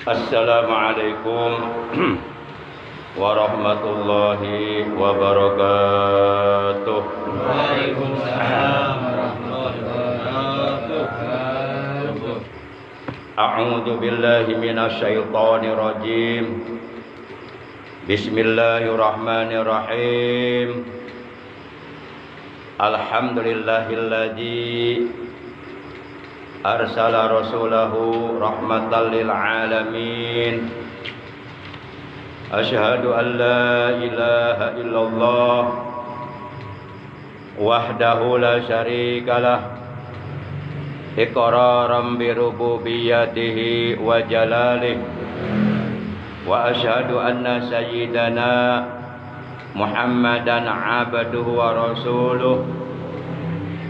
Assalamualaikum warahmatullahi wabarakatuh. Waalaikumsalam warahmatullahi wabarakatuh. A'udzu billahi minasyaitonir rajim. Bismillahirrahmanirrahim. Alhamdulillahilladzi arsala rasulahu rahmatan lil alamin. Asyhadu an la ilaha illallah wahdahu la syarikalah iqraran bi rububiyyatihi wa jalalihi wa asyhadu anna sayyidana Muhammadan abduhu wa rasuluh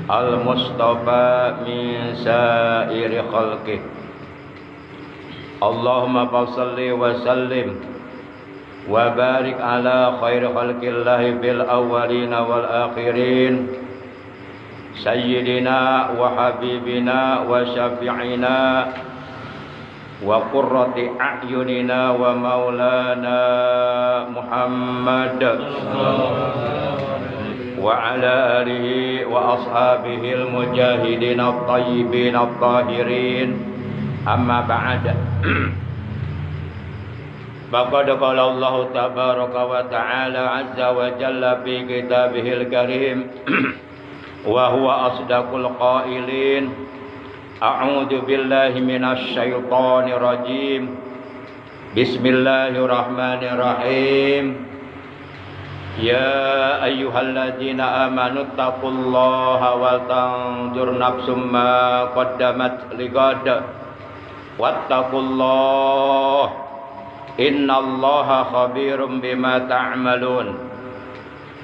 al-mustafa min sa'iri khalqih. Allahumma salli wa sallim wa barik ala khairi khalqillahi bil awwalina wal akhirin sayyidina wa habibina wa syafi'ina wa qurrati a'yunina wa maulana Muhammad wa ala alihi wa ashabihi al-mujahidin at-tayyibin at-tahirin. Amma ba'd. Faqad qala Allah tabaraka wa ta'ala azza wa jalla fi kitabihil karim wa huwa asdaqul qailin. A'udzu billahi minasy syaithanir rajim. Bismillahirrahmanirrahim. Ya ayyuhalladzina amanu taqullaha wal tanzur nafsum ma qaddamat lighad wattaqullaha innallaha khabirum bima ta'malun.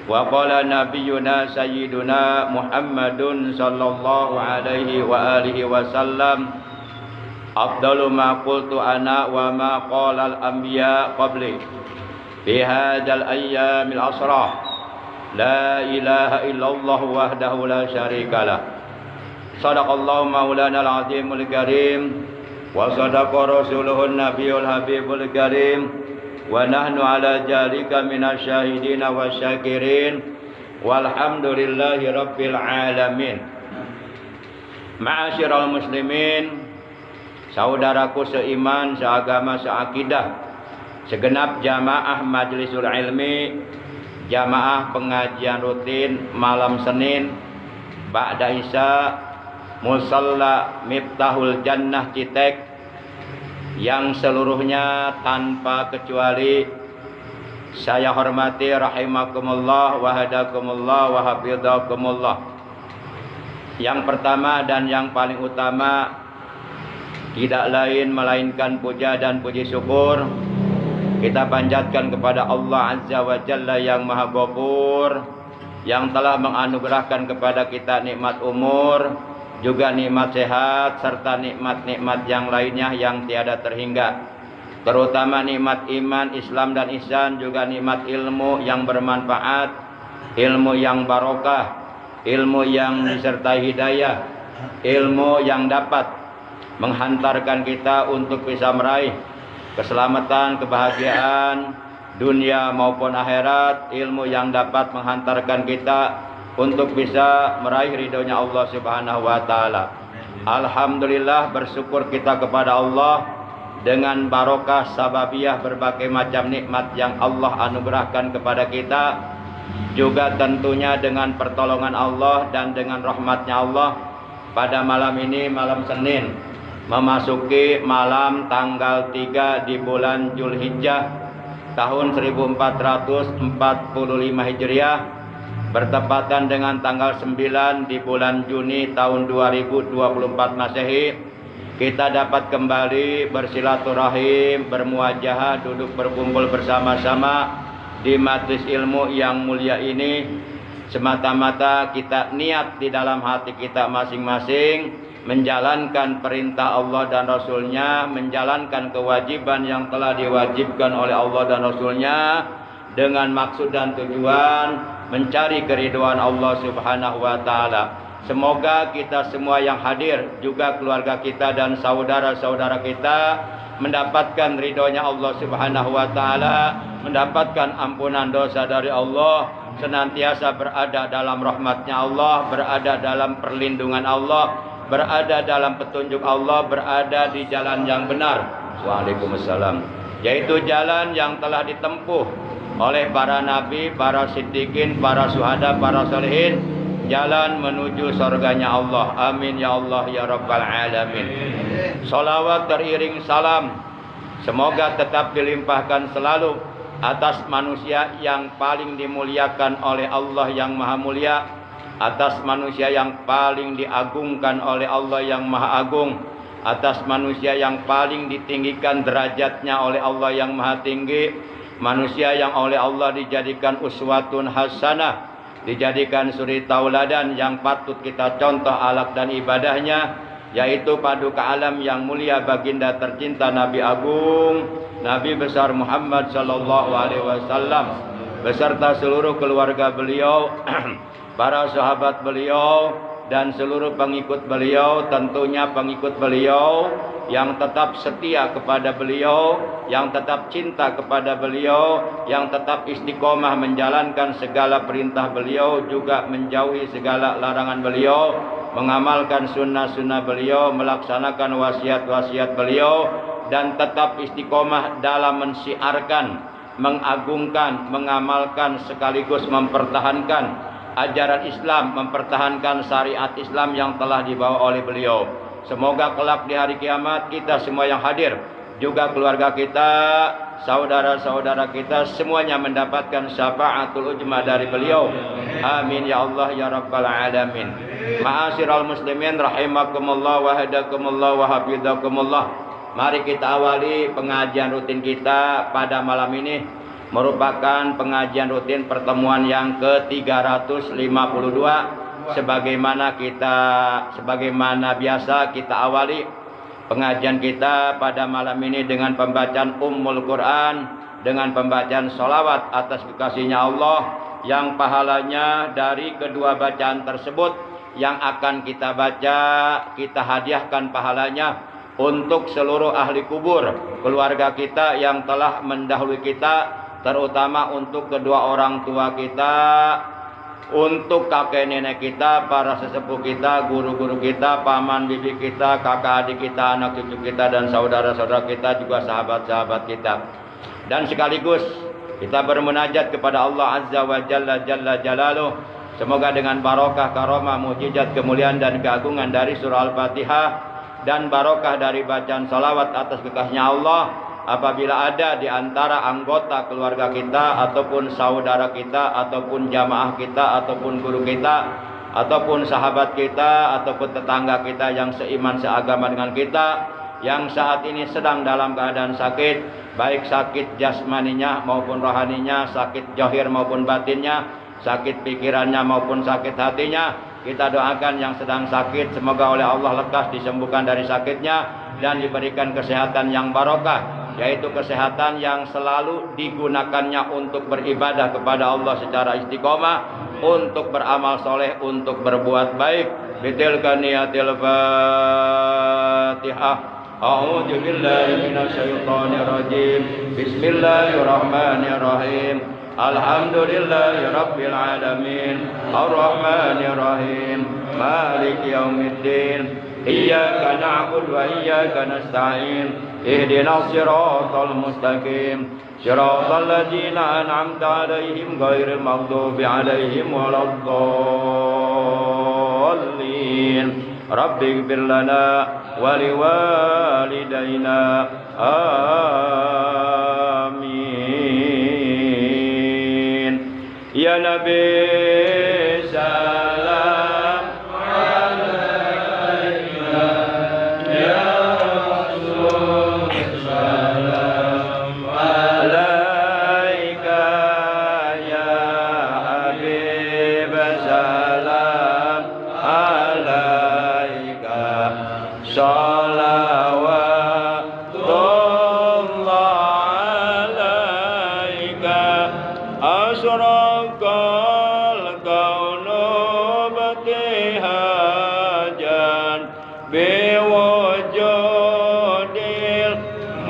Wa qala nabiyyuna sayyiduna Muhammadun sallallahu alaihi wa alihi wasallam afdalu ma qultu ana wa ma qala al-anbiya qabli fi hadzal ayyamil asrah la ilaha illallah wahdahu la syarikalah. Shadaqallahu maulana al-azimul karim wa sadaqa rasuluhun nabiyul habibul karim wa nahnu ala jalika minasyahidin wa syakirin walhamdulillahi rabbil alamin. Ma'asyiral muslimin, saudaraku seiman, seagama, seakidah, segenap jamaah majlisul ilmi, jamaah pengajian rutin malam Senin ba'da isya Musalla Miftahul Jannah Citek, yang seluruhnya tanpa kecuali saya hormati rahimakumullah wa hadakumullah wa hafidhakumullah. Yang pertama dan yang paling utama, tidak lain melainkan puja dan puji syukur kita panjatkan kepada Allah Azza wa Jalla yang Maha Ghafur, yang telah menganugerahkan kepada kita nikmat umur, juga nikmat sehat, serta nikmat-nikmat yang lainnya yang tiada terhingga. Terutama nikmat iman, Islam dan ihsan, juga nikmat ilmu yang bermanfaat, ilmu yang barokah, ilmu yang disertai hidayah, ilmu yang dapat menghantarkan kita untuk bisa meraih keselamatan, kebahagiaan dunia maupun akhirat, ilmu yang dapat menghantarkan kita untuk bisa meraih ridhonya Allah Subhanahu wa taala. Alhamdulillah, bersyukur kita kepada Allah dengan barokah sababiyah berbagai macam nikmat yang Allah anugerahkan kepada kita, juga tentunya dengan pertolongan Allah dan dengan rahmatnya Allah. Pada malam ini, malam Senin, memasuki malam tanggal 3 di bulan Zulhijjah tahun 1445 Hijriah, bertepatan dengan tanggal 9 di bulan Juni tahun 2024 Masehi, kita dapat kembali bersilaturahim, bermuajahah, duduk berkumpul bersama-sama di majlis ilmu yang mulia ini, semata-mata kita niat di dalam hati kita masing-masing menjalankan perintah Allah dan Rasulnya, menjalankan kewajiban yang telah diwajibkan oleh Allah dan Rasulnya, dengan maksud dan tujuan mencari keridhaan Allah Subhanahu wa taala. Semoga kita semua yang hadir, juga keluarga kita dan saudara-saudara kita, mendapatkan ridhonya Allah Subhanahu wa taala, mendapatkan ampunan dosa dari Allah, senantiasa berada dalam rahmatnya Allah, berada dalam perlindungan Allah, berada dalam petunjuk Allah, berada di jalan yang benar. Waalaikumsalam. Yaitu jalan yang telah ditempuh oleh para nabi, para siddiqin, para syuhada, para salihin, jalan menuju surganya Allah. Amin ya Allah ya rabbal alamin. Salawat teriring salam semoga tetap dilimpahkan selalu atas manusia yang paling dimuliakan oleh Allah yang maha mulia, atas manusia yang paling diagungkan oleh Allah yang maha agung, atas manusia yang paling ditinggikan derajatnya oleh Allah yang maha tinggi, manusia yang oleh Allah dijadikan uswatun hasanah, dijadikan suri tauladan yang patut kita contoh akhlak dan ibadahnya, yaitu paduka alam yang mulia baginda tercinta Nabi Agung, Nabi besar Muhammad sallallahu alaihi wasallam beserta seluruh keluarga beliau, para sahabat beliau dan seluruh pengikut beliau, tentunya pengikut beliau yang tetap setia kepada beliau, yang tetap cinta kepada beliau, yang tetap istiqomah menjalankan segala perintah beliau, juga menjauhi segala larangan beliau, mengamalkan sunnah-sunnah beliau, melaksanakan wasiat-wasiat beliau, dan tetap istiqomah dalam mensiarkan, mengagungkan, mengamalkan sekaligus mempertahankan ajaran Islam, mempertahankan syariat Islam yang telah dibawa oleh beliau. Semoga kelak di hari kiamat kita semua yang hadir, juga keluarga kita, saudara-saudara kita, semuanya mendapatkan syafaatul ujma dari beliau. Amin ya Allah ya rabbal alamin. Ma'asyiral muslimin rahimakumullah wa hadakumullah wa hafizakumullah. Mari kita awali pengajian rutin kita pada malam ini, merupakan pengajian rutin pertemuan yang ke-352. Sebagaimana biasa kita awali pengajian kita pada malam ini dengan pembacaan Ummul Quran, dengan pembacaan sholawat atas kekasihnya Allah, yang pahalanya dari kedua bacaan tersebut yang akan kita baca, kita hadiahkan pahalanya untuk seluruh ahli kubur, keluarga kita yang telah mendahului kita, terutama untuk kedua orang tua kita, untuk kakek nenek kita, para sesepuh kita, guru-guru kita, paman bibi kita, kakak adik kita, anak cucu kita, dan saudara-saudara kita, juga sahabat-sahabat kita. Dan sekaligus kita bermunajat kepada Allah Azza wa Jalla Jalla Jalaluh, semoga dengan barokah, karomah, mujizat, kemuliaan dan keagungan dari surah Al-Fatihah, dan barokah dari bacaan salawat atas kekasihnya Allah, apabila ada di antara anggota keluarga kita, ataupun saudara kita, ataupun jamaah kita, ataupun guru kita, ataupun sahabat kita, ataupun tetangga kita yang seiman seagama dengan kita, yang saat ini sedang dalam keadaan sakit, baik sakit jasmaninya maupun rohaninya, sakit zahir maupun batinnya, sakit pikirannya maupun sakit hatinya, kita doakan yang sedang sakit, semoga oleh Allah lekas disembuhkan dari sakitnya dan diberikan kesehatan yang barokah, yaitu kesehatan yang selalu digunakannya untuk beribadah kepada Allah secara istiqomah, untuk beramal soleh, untuk berbuat baik. Bitilka niyatil Fatihah. A'udzu billahi minasyaitonir rajim. Bismillahirrahmanirrahim. Alhamdulillahi rabbil alamin. Arrahmanir rahim. Maliki yaumiddin. Iyyaka na'budu wa iyyaka nasta'in. Ihdinas siratal mustaqim. Siratal ladzina an'amta 'alaihim ghairil maghdubi 'alaihim waladdallin. Rabbi ighfir lana wa liwalidayna. Amin. Ya Nabi salam alaika, ya Rasul salam alaika, ya Habib salam alaika, salawatullah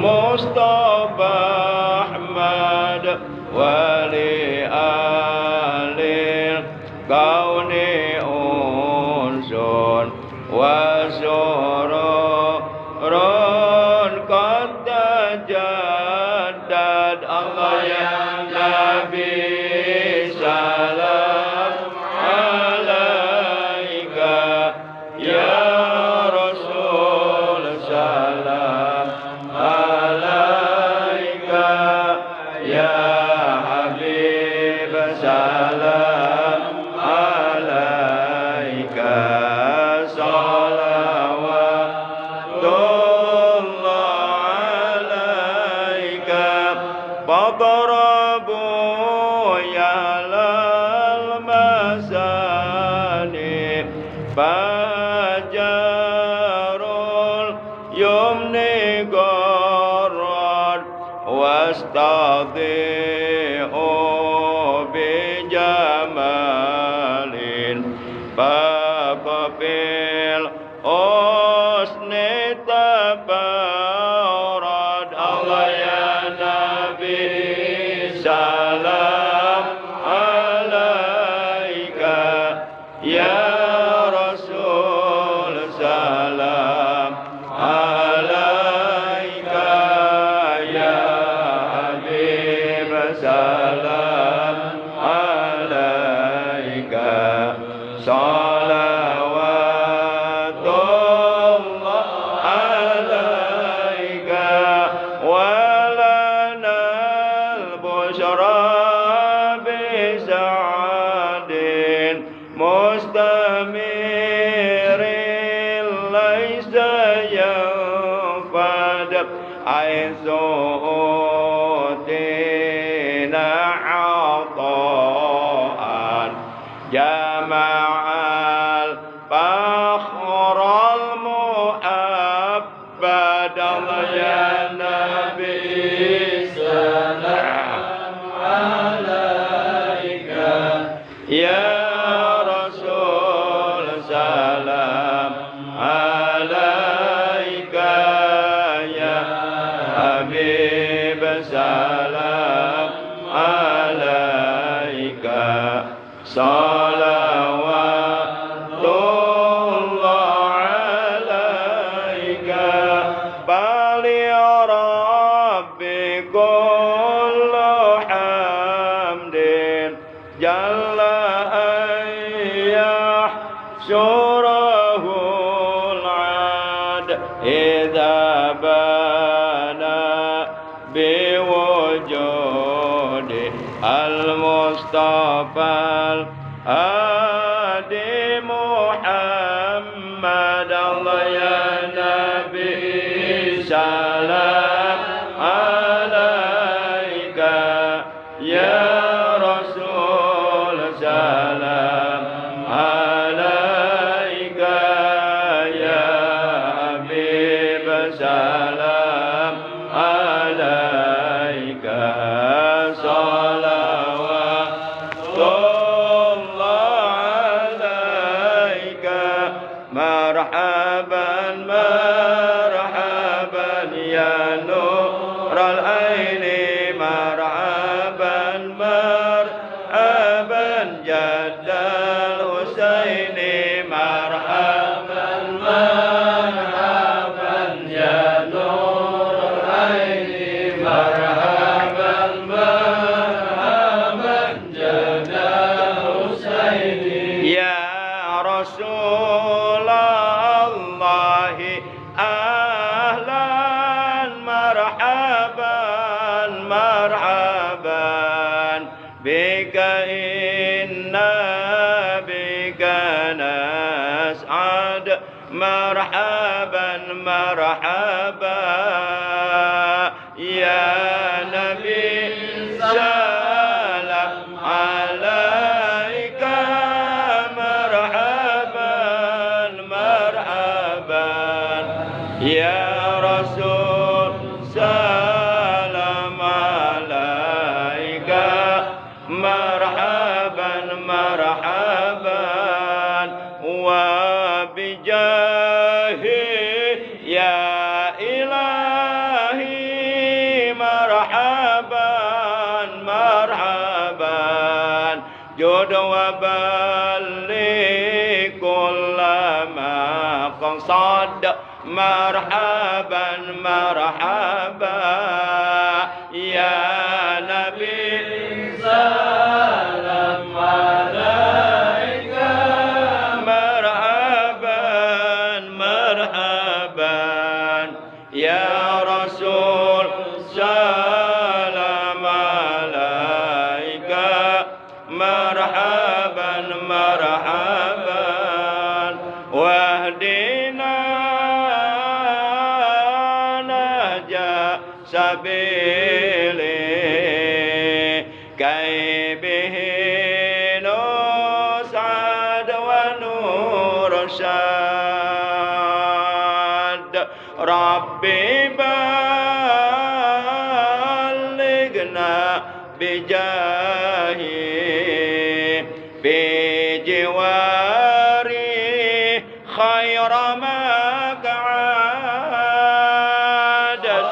Mustafa Ahmad wali alil kauni unsun wa sururun qad tajaddad Allah ya Nabi salam alaika ya Rasul salam alaika ya Habib salam alaika salawatullah alaika fadrabu ya lal masani fajarul yumni gorod wastadhi'u bijamalin faqabil usni tabarad Allah ya Nabi salam alaika ya Rasul salam alaika ya Habib salam alaika salawatullah alaika walana al-bushra bisa'adin mustamirin laysa yanfad aithu'utina ata'an jama'al fakhral mu'abbad Allah ya Nabi salam alaika ya Rasul salam alaika ya Habib salam alaika salawatullah alaika bali rabbi kullu hamdin jalla ayyah syurahul ad idza bana biwujudi al-mustafa al-hadi Muhammad Allah ya Nabi salam alaika ya Rasul salam alaika ya Habib salam alaika salawatullah alaika marhaban marhaban ya nural aini marhaban marhaban jaddal husaini marhaban marhaban ya nural aini marhaban marhaban jaddal husaini ya Rasulullah ahlan marhaban marhaban bika inna bika nas'ad marhaban marhaban ya Nabi salam alaika marhaban marhaban ya Rasul salam alaika marhaban marhaban wa bijahi ya خذ وبلغ كل ما قصد مرحبا مرحبا يا نبي سلام عليك مرحبا مرحبا يا رسول سلام عليك مرحبا مرحبا واهدنا نهج سبيلي كي به نسعد ونرشد ربي بلغنا بجاهي بجواري خير مقعد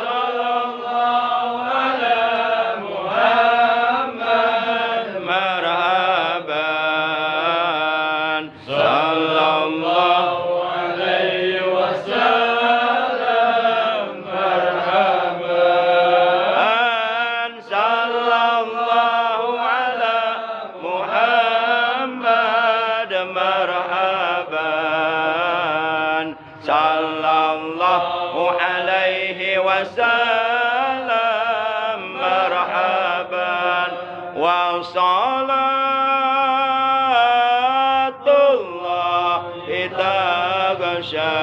صلى الله على محمد مرحبا صلى الله عليه وسلم مرحبا صلى الله على محمد مرحبا صلى الله عليه وسلم مرحبا وصلاة الله تغشى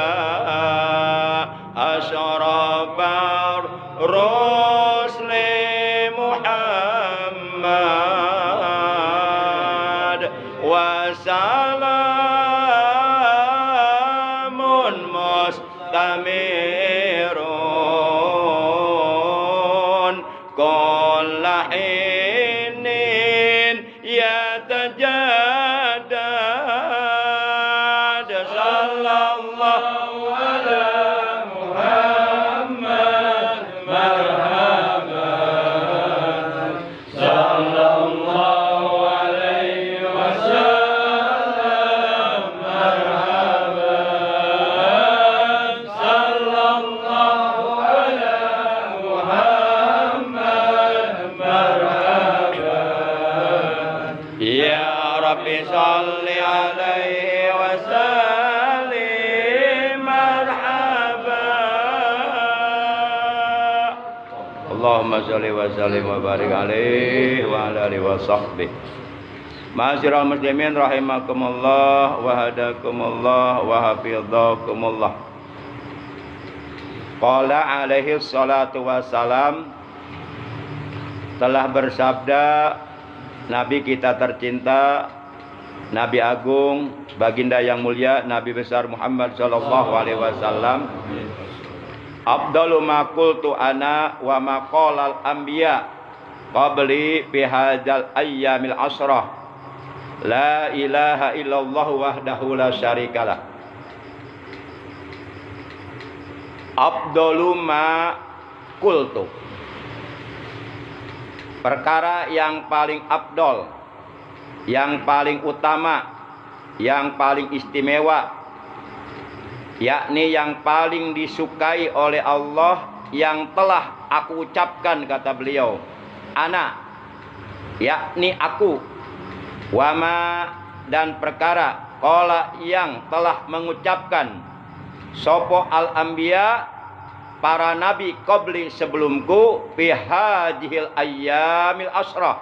أشرف الرسل محمد وسلام مستمر كل حين يتجدد صلى الله على محمد مرحبا صلى الله عليه وسلم مرحبا صلى الله على محمد مرحبا يا ربي صل عليه وسلم مرحبا اللهم صل وسلم وبارك عليه وعلى اله وصحبه Ma'asyiral muslimin rahimakumullah wa hadakumullah wa hafidhakumullah. Qala alaihi salatu wassalam, telah bersabda Nabi kita tercinta, Nabi agung, baginda yang mulia, Nabi besar Muhammad sallallahu alaihi wasallam, afdalu ma qultu ana wa ma qalal anbiya qabli fi hadzal ayyamil asrah la ilaha illallah wahdahu la syarikalah. Afdalu ma qultu, perkara yang paling afdol, yang paling utama, yang paling istimewa, yakni yang paling disukai oleh Allah, yang telah aku ucapkan, kata beliau, ana, yakni aku, wama, dan perkara, qala, yang telah mengucapkan, sopo al-anbiya, para nabi qabli sebelumku, fi hadhil ayyamil asrah,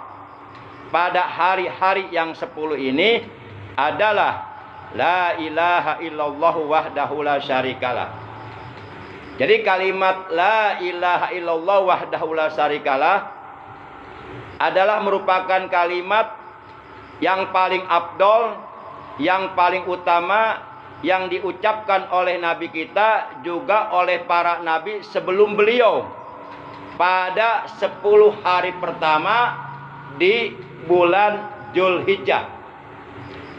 pada hari-hari yang 10 ini adalah la ilaha illallah wahdahu la syarikalah. Jadi kalimat la ilaha illallah wahdahu la syarikalah adalah merupakan kalimat yang paling afdol, yang paling utama, yang diucapkan oleh Nabi kita juga oleh para Nabi sebelum beliau pada 10 hari pertama di bulan Dzulhijjah,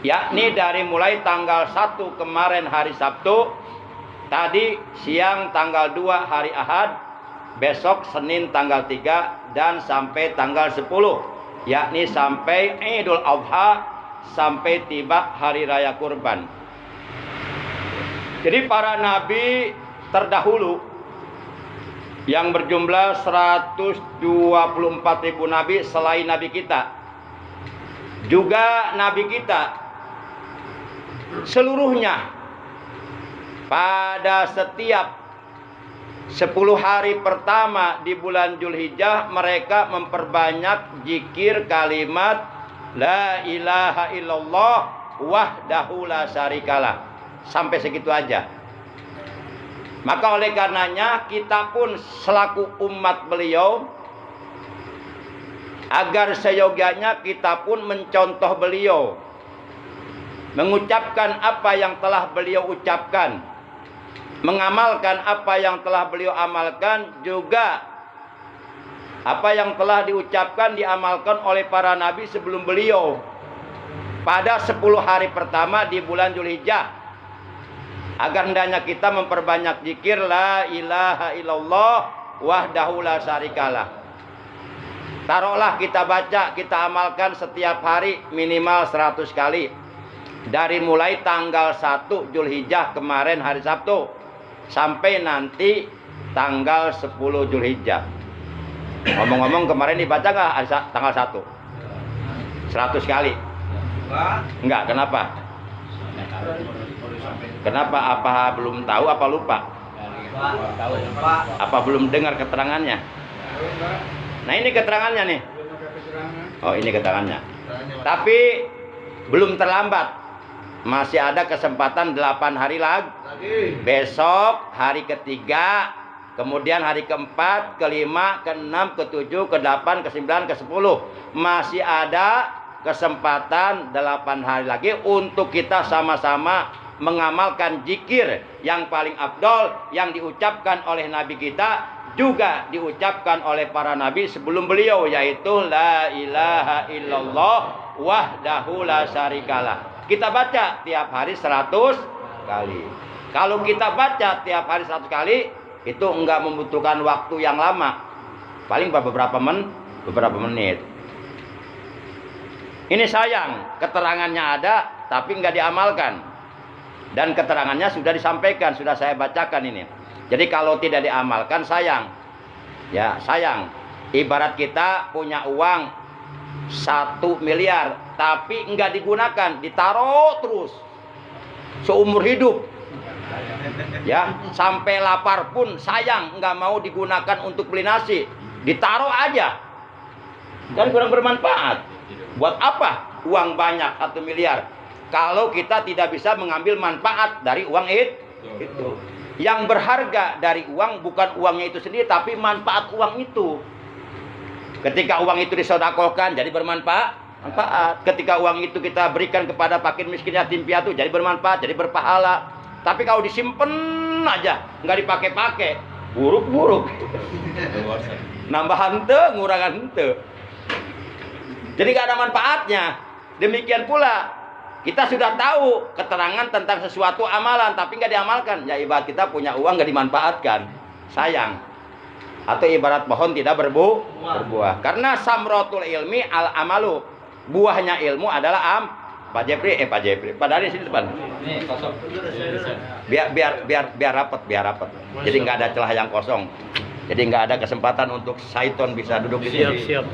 yakni dari mulai tanggal 1 kemarin hari Sabtu, tadi siang tanggal 2 hari Ahad, besok Senin tanggal 3, dan sampai tanggal 10, yakni sampai Idul Adha sampai tiba hari raya kurban. Jadi para nabi terdahulu yang berjumlah 124.000 nabi selain nabi kita, juga nabi kita seluruhnya pada setiap 10 hari pertama di bulan Dzulhijjah mereka memperbanyak zikir kalimat la ilaha illallah wahdahu la syarikalah. Sampai segitu aja. Maka oleh karenanya kita pun selaku umat beliau, agar seyogianya kita pun mencontoh beliau, mengucapkan apa yang telah beliau ucapkan, mengamalkan apa yang telah beliau amalkan, juga apa yang telah diucapkan diamalkan oleh para nabi sebelum beliau pada 10 hari pertama di bulan Dzulhijjah. Agar hendaknya kita memperbanyak zikir la ilaha illallah wahdahu la syarikalah. Taruhlah kita baca, kita amalkan setiap hari minimal 100 kali. Dari mulai tanggal 1 Dzulhijjah kemarin hari Sabtu sampai nanti tanggal 10 Dzulhijjah. Ngomong-ngomong kemarin dibaca nggak tanggal 1? 100 kali? Enggak, kenapa? Kenapa? Apa belum tahu, apa lupa? Apa belum dengar keterangannya? Nah ini keterangannya nih. Oh ini keterangannya. Tapi belum terlambat. Masih ada kesempatan 8 hari lagi. Besok hari ketiga, kemudian hari keempat, kelima, keenam, ketujuh, kedelapan, kesembilan, ke-10. Masih ada kesempatan 8 hari lagi untuk kita sama-sama mengamalkan zikir yang paling afdol yang diucapkan oleh nabi kita, juga diucapkan oleh para nabi sebelum beliau, yaitu la ilaha illallah wahdahu la syarikalah. Kita baca tiap hari 100 kali. Kalau kita baca tiap hari 100 kali, itu enggak membutuhkan waktu yang lama. Paling beberapa menit. Ini sayang, keterangannya ada tapi enggak diamalkan. Dan keterangannya sudah disampaikan, sudah saya bacakan ini. Jadi kalau tidak diamalkan sayang. Ya, sayang. Ibarat kita punya uang 1 miliar tapi enggak digunakan, ditaruh terus seumur hidup. Ya, sampai lapar pun sayang, enggak mau digunakan untuk beli nasi, ditaruh aja. Dan kurang bermanfaat. Buat apa uang banyak 1 miliar kalau kita tidak bisa mengambil manfaat dari uang itu? Yang berharga dari uang bukan uangnya itu sendiri, tapi manfaat uang itu. Ketika uang itu disedekahkan jadi bermanfaat. Ketika uang itu kita berikan kepada fakir miskin yatim piatu jadi bermanfaat, jadi berpahala. Tapi kalau disimpan aja nggak dipakai-pakai, buruk-buruk. Nambah hente, ngurangan hente. Jadi nggak ada manfaatnya. Demikian pula kita sudah tahu keterangan tentang sesuatu amalan tapi nggak diamalkan. Ya ibarat kita punya uang nggak dimanfaatkan, sayang. Atau ibarat pohon tidak berbuah. Karena samratul ilmi al amalu, buahnya ilmu adalah Pak Jepri. Padahal di sini depan. Biar rapat. Jadi nggak ada celah yang kosong. Jadi nggak ada kesempatan untuk syaiton bisa duduk di sini. Siap.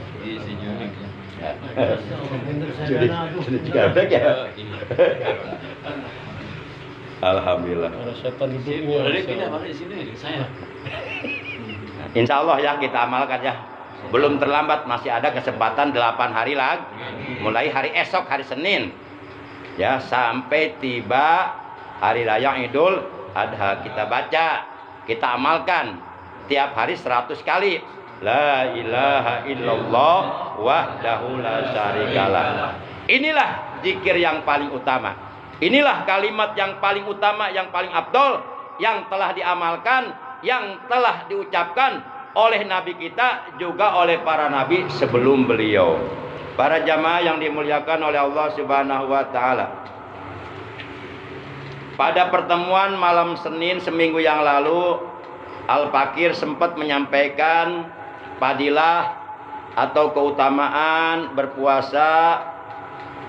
Sudah juga ya. Alhamdulillah. Insya Allah ya kita amalkan ya. Belum terlambat, masih ada kesempatan 8 hari lagi. Mulai hari esok, hari Senin. Ya, sampai tiba hari raya Idul Adha, kita baca, kita amalkan tiap hari 100 kali. La ilaha illallah wahdahu la syarikalah. Inilah zikir yang paling utama. Inilah kalimat yang paling utama, yang paling afdol, yang telah diamalkan, yang telah diucapkan oleh nabi kita, juga oleh para nabi sebelum beliau. Para jamaah yang dimuliakan oleh Allah Subhanahu wa taala. Pada pertemuan malam Senin seminggu yang lalu, Al-Fakir sempat menyampaikan fadilah atau keutamaan berpuasa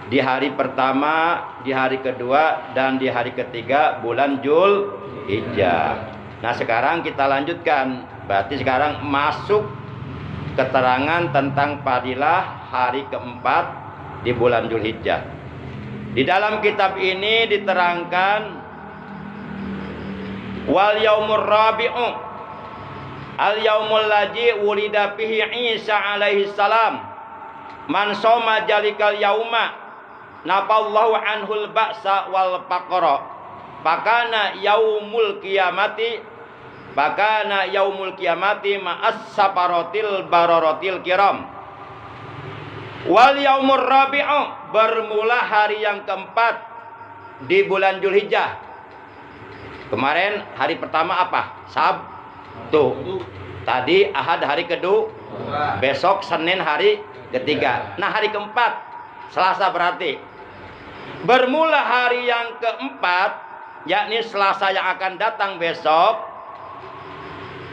di hari pertama, di hari kedua, dan di hari ketiga bulan Dzulhijjah. Nah sekarang kita lanjutkan. Berarti sekarang masuk keterangan tentang fadilah hari keempat di bulan Dzulhijjah. Di dalam kitab ini diterangkan wal yaumur rabi'u al yaumul ladzi wulida fihi Isa alaihi salam man shoma jalikal yauma nafallahu anhul ba'sa wal faqra fakana yaumul qiyamati ma'as saparatil bararatil kiram. Wal yaumur rabi'u bermula hari yang keempat di bulan Dzulhijjah. Kemarin hari pertama apa? Sabtu. Tadi Ahad hari kedua. Besok Senin hari ketiga. Nah hari keempat Selasa berarti. Bermula hari yang keempat, yakni Selasa yang akan datang besok.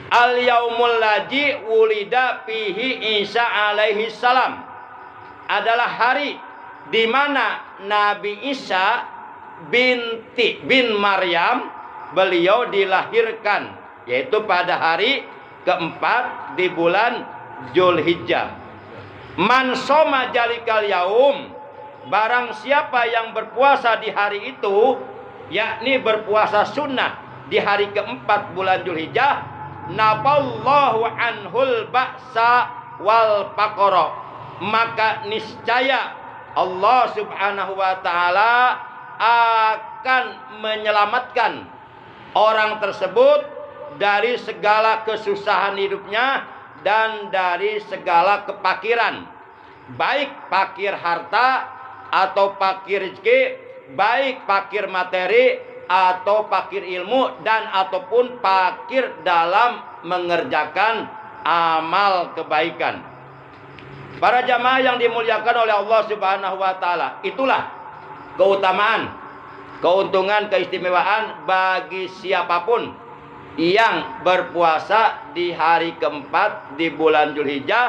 Al yaumul ladzi wulida fihi Isa alaihi salam adalah hari di mana Nabi Isa bin Maryam beliau dilahirkan, yaitu pada hari keempat di bulan Dzulhijjah. Man shoma jalikal yaum, barang siapa yang berpuasa di hari itu, yakni berpuasa sunnah di hari keempat bulan Dzulhijjah, nafallahu anhul ba'sa wal faqra, maka niscaya Allah Subhanahu wa taala akan menyelamatkan orang tersebut dari segala kesusahan hidupnya dan dari segala kepakiran, baik fakir harta atau fakir rezeki, baik fakir materi atau fakir ilmu, dan ataupun fakir dalam mengerjakan amal kebaikan. Para jamaah yang dimuliakan oleh Allah Subhanahu wa taala, itulah keutamaan, keuntungan, keistimewaan bagi siapapun yang berpuasa di hari keempat di bulan Dzulhijjah,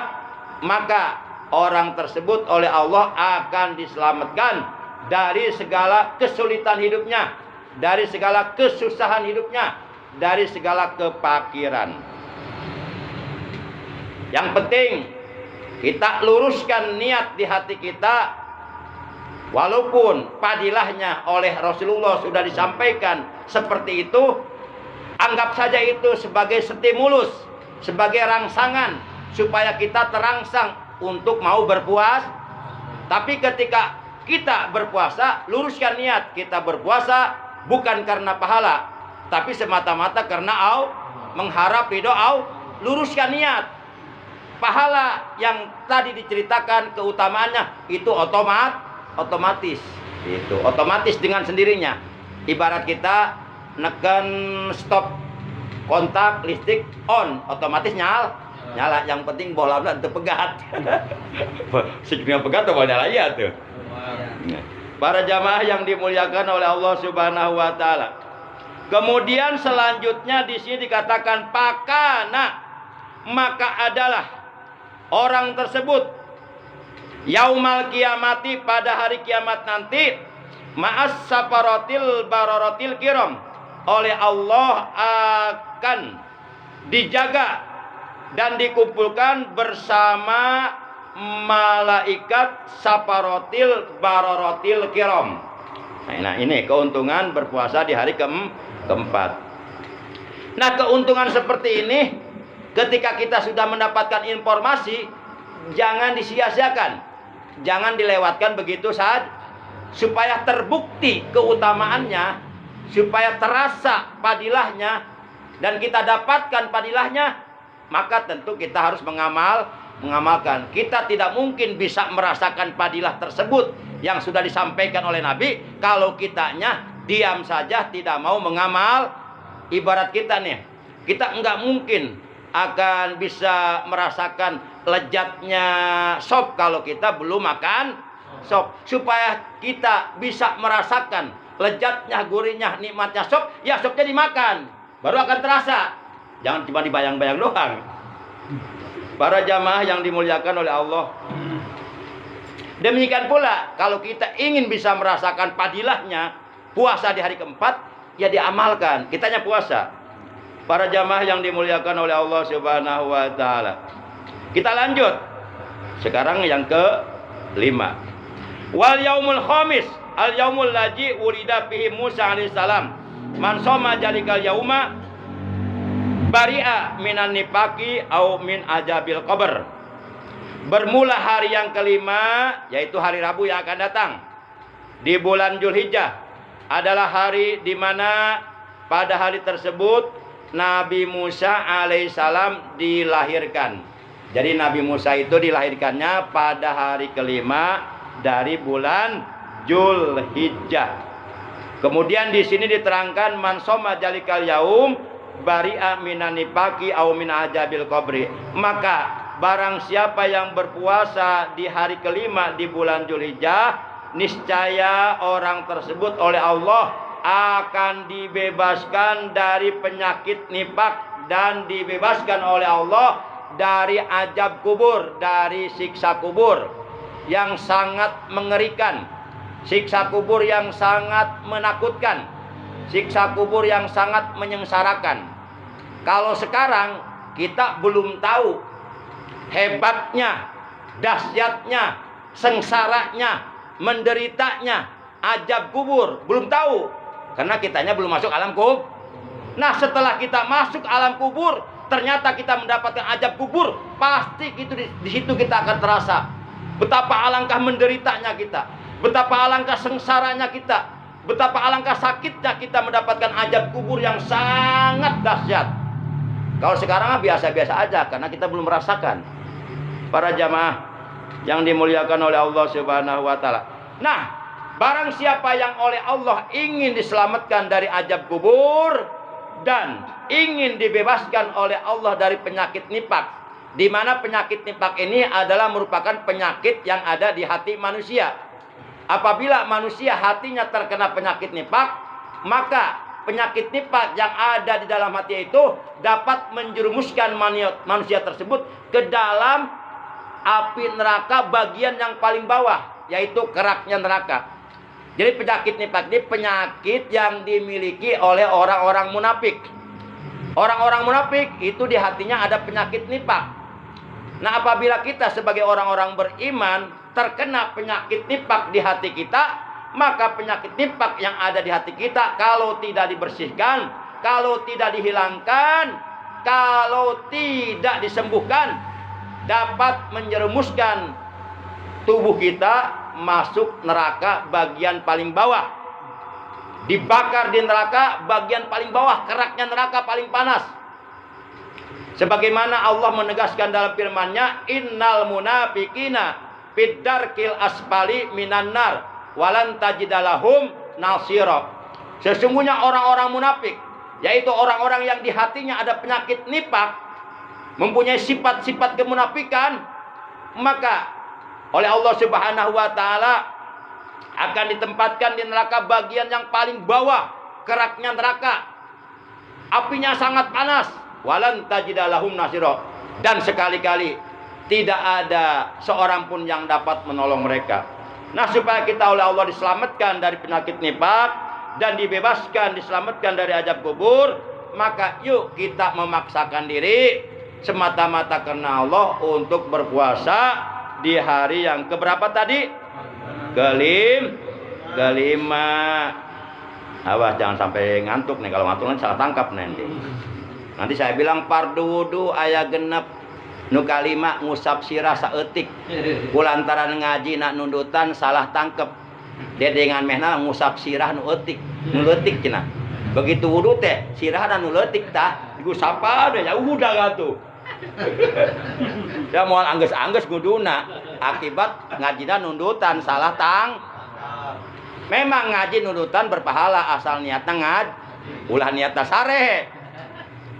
maka orang tersebut oleh Allah akan diselamatkan dari segala kesulitan hidupnya, dari segala kesusahan hidupnya, dari segala kepakiran. Yang penting kita luruskan niat di hati kita. Walaupun fadilahnya oleh Rasulullah sudah disampaikan seperti itu, anggap saja itu sebagai stimulus, sebagai rangsangan supaya kita terangsang untuk mau berpuasa. Tapi ketika kita berpuasa, luruskan niat. Kita berpuasa bukan karena pahala, tapi semata-mata karena mengharap ridho Allah. Luruskan niat. Pahala yang tadi diceritakan keutamaannya itu otomatis. Itu otomatis dengan sendirinya. Ibarat kita neken stop kontak listrik on, otomatis nyala. Yang penting bola itu pegat. Signal pegat atau nyala ya tuh. Para jamaah yang dimuliakan oleh Allah Subhanahu wa taala. Kemudian selanjutnya di sini dikatakan pakana, maka adalah orang tersebut yaumal kiamati, pada hari kiamat nanti, ma'as saparatil bararatil kiram, oleh Allah akan dijaga dan dikumpulkan bersama malaikat saparatil bararatil kiram. Nah ini keuntungan berpuasa di hari keempat. Nah keuntungan seperti ini ketika kita sudah mendapatkan informasi, jangan disia-siakan, jangan dilewatkan begitu saja, supaya terbukti keutamaannya, supaya terasa fadilahnya, dan kita dapatkan fadilahnya, maka tentu kita harus mengamalkan. Kita tidak mungkin bisa merasakan fadilah tersebut yang sudah disampaikan oleh Nabi kalau kitanya diam saja, tidak mau mengamal. Ibarat kita nih, kita enggak mungkin akan bisa merasakan lezatnya sop kalau kita belum makan sop. Supaya kita bisa merasakan lezatnya, gurihnya, nikmatnya sop, ya sopnya dimakan, baru akan terasa. Jangan cuma dibayang-bayang doang. Para jamaah yang dimuliakan oleh Allah, Demikian pula kalau kita ingin bisa merasakan padilahnya puasa di hari keempat, ya diamalkan. Kitanya puasa. Para jamaah yang dimuliakan oleh Allah Subhanahu wa taala. Kita lanjut. Sekarang yang ke-5. Wal yaumul khamis, al yaumul ladzi wulida fihi Musa alaihissalam. Man shoma jalikal yauma bari'a minan nifaqi au min ajabil qabr. Bermula hari yang kelima, yaitu hari Rabu yang akan datang di bulan Zulhijjah, adalah hari di mana pada hari tersebut Nabi Musa alaihissalam dilahirkan. Jadi Nabi Musa itu dilahirkannya pada hari kelima dari bulan Zulhijjah. Kemudian di sini diterangkan man shoma jalikal yaum bari'a minan nifaqi au min ajabil qabri. Maka barang siapa yang berpuasa di hari kelima di bulan Zulhijjah, niscaya orang tersebut oleh Allah akan dibebaskan dari penyakit nifak dan dibebaskan oleh Allah dari azab kubur, dari siksa kubur yang sangat mengerikan, siksa kubur yang sangat menakutkan, siksa kubur yang sangat menyengsarakan. Kalau sekarang kita belum tahu hebatnya, dahsyatnya, sengsaranya, menderitanya azab kubur, belum tahu karena kitanya belum masuk alam kubur. Nah, setelah kita masuk alam kubur, ternyata kita mendapatkan azab kubur, pasti itu di situ kita akan terasa betapa alangkah menderitanya kita, betapa alangkah sengsaranya kita, betapa alangkah sakitnya kita mendapatkan azab kubur yang sangat dahsyat. Kalau sekarang biasa-biasa aja karena kita belum merasakan. Para jamaah yang dimuliakan oleh Allah Subhanahu wa taala. Nah, barang siapa yang oleh Allah ingin diselamatkan dari azab kubur dan ingin dibebaskan oleh Allah dari penyakit nifak, di mana penyakit nifak ini adalah merupakan penyakit yang ada di hati manusia. Apabila manusia hatinya terkena penyakit nifak, maka penyakit nifak yang ada di dalam hati itu dapat menjerumuskan manusia tersebut ke dalam api neraka bagian yang paling bawah, yaitu keraknya neraka. Jadi penyakit nifak ini penyakit yang dimiliki oleh orang-orang munafik. Orang-orang munafik itu di hatinya ada penyakit nifak. Nah, apabila kita sebagai orang-orang beriman terkena penyakit nifak di hati kita, maka penyakit nifak yang ada di hati kita kalau tidak dibersihkan, kalau tidak dihilangkan, kalau tidak disembuhkan, dapat menjerumuskan tubuh kita masuk neraka bagian paling bawah. Dibakar di neraka bagian paling bawah, keraknya neraka paling panas. Sebagaimana Allah menegaskan dalam firman-Nya, innal munafiqina fid darkil asfali minan nar walan tajidalahum nasira. Sesungguhnya orang-orang munafik, yaitu orang-orang yang di hatinya ada penyakit nifak, mempunyai sifat-sifat kemunafikan, maka oleh Allah Subhanahu wa taala akan ditempatkan di neraka bagian yang paling bawah, keraknya neraka. Apinya sangat panas, walan tajidalahum nasira, dan sekali-kali tidak ada seorang pun yang dapat menolong mereka. Nah, supaya kita oleh Allah diselamatkan dari penyakit nifak dan dibebaskan, diselamatkan dari azab kubur, maka yuk kita memaksakan diri semata-mata karena Allah untuk berpuasa di hari yang keberapa tadi? Kelima. Awas jangan sampai ngantuk nih, kalau ngantuk nanti salah tangkap nanti. Nanti saya bilang fardu wudu aya genep nu kalima ngusap sirah saeutik. Kulantaran ngaji nak nundutan salah tangkep. Dedengan mehna ngusap sirah nu eutik, nu leutik cenah. Begitu wudu teh sirah dan nu leutik tah digusapa deh ya udah atuh. Ya moal angges-angges kuduna akibat ngajina nundutan salah tang. Memang ngaji nundutan berpahala asal niatna ngaj, ulah niatna sare.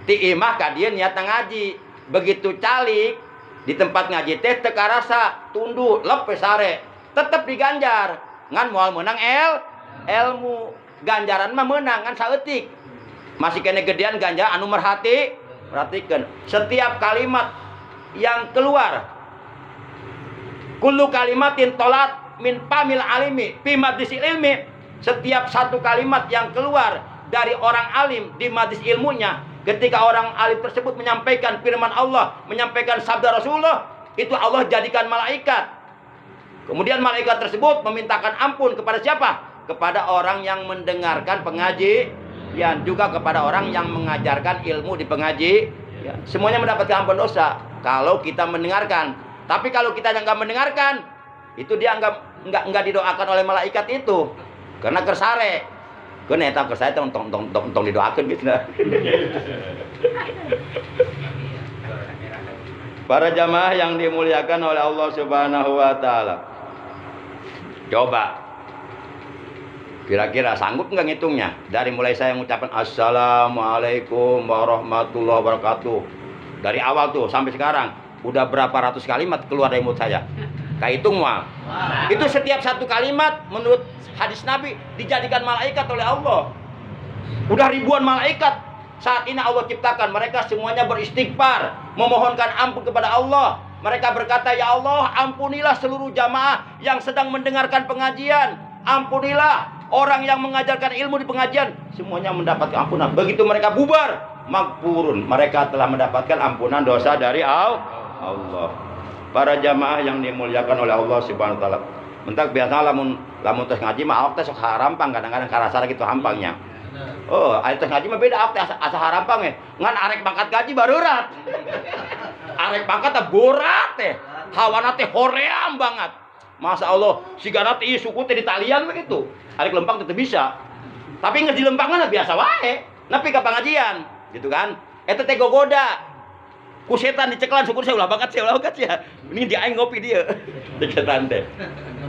Ti imah ka dieu niatna ngaji. Begitu calik di tempat ngaji teh teu karasa tunduh lep sare, tetep diganjar. Ngan moal meunang ilmu. Ganjaran mah meunang ngan saeutik. Masih kene gedean ganjaran anu merhati. Perhatikan, setiap kalimat yang keluar Kullu kalimatin tolat min pamil alimi fi majlisil ilmi. Setiap satu kalimat yang keluar dari orang alim di majlis ilmunya, ketika orang alim tersebut menyampaikan firman Allah, menyampaikan sabda Rasulullah, itu Allah jadikan malaikat. Kemudian malaikat tersebut memintakan ampun kepada siapa? Kepada orang yang mendengarkan pengajian, juga kepada orang yang mengajarkan ilmu di pengajian. Semuanya mendapatkan ampun dosa kalau kita mendengarkan. Tapi kalau kita nggak mendengarkan, itu dia nggak didoakan oleh malaikat itu, karena kersare. Kena tahu kersare tong didoakan gitu. Para jamaah yang dimuliakan oleh Allah Subhanahu wa taala. Coba kira-kira sanggup nggak ngitungnya? Dari mulai saya mengucapkan Assalamualaikum warahmatullahi wabarakatuh, dari awal tuh sampai sekarang udah berapa ratus kalimat keluar dari mulut saya. Kayak hitung mah. Itu setiap satu kalimat menurut hadis Nabi dijadikan malaikat oleh Allah. Udah ribuan malaikat saat ini Allah ciptakan. Mereka semuanya beristighfar, memohonkan ampun kepada Allah. Mereka berkata, ya Allah, ampunilah seluruh jamaah yang sedang mendengarkan pengajian. Ampunilah orang yang mengajarkan ilmu di pengajian. Semuanya mendapatkan ampunan. Begitu mereka bubar, magfurun, mereka telah mendapatkan ampunan dosa dari Allah. Para jamaah yang dimuliakan oleh Allah Subhanahu wa taala. Mentak biasa lamun tes ngaji mah awak teh sok harampang, kadang-kadang karasa gitu hampangnya. Oh, aya tes ngaji mah beda awak teh asa harampang we. Ngan arek pangkat gaji barurat. Arek pangkat teh borat teh. Hawana teh hoream banget. Masya Allah, sigana teh suku teh di talian begitu. Arek lempang teh bisa. Tapi geus di lempangan biasa wae. Nepi ka pengajian, gitu kan. Eta teh gogoda. Ku setan diceklan syukur saya ulah banget ya. Ini dia aing ngopi dia. Setan teh.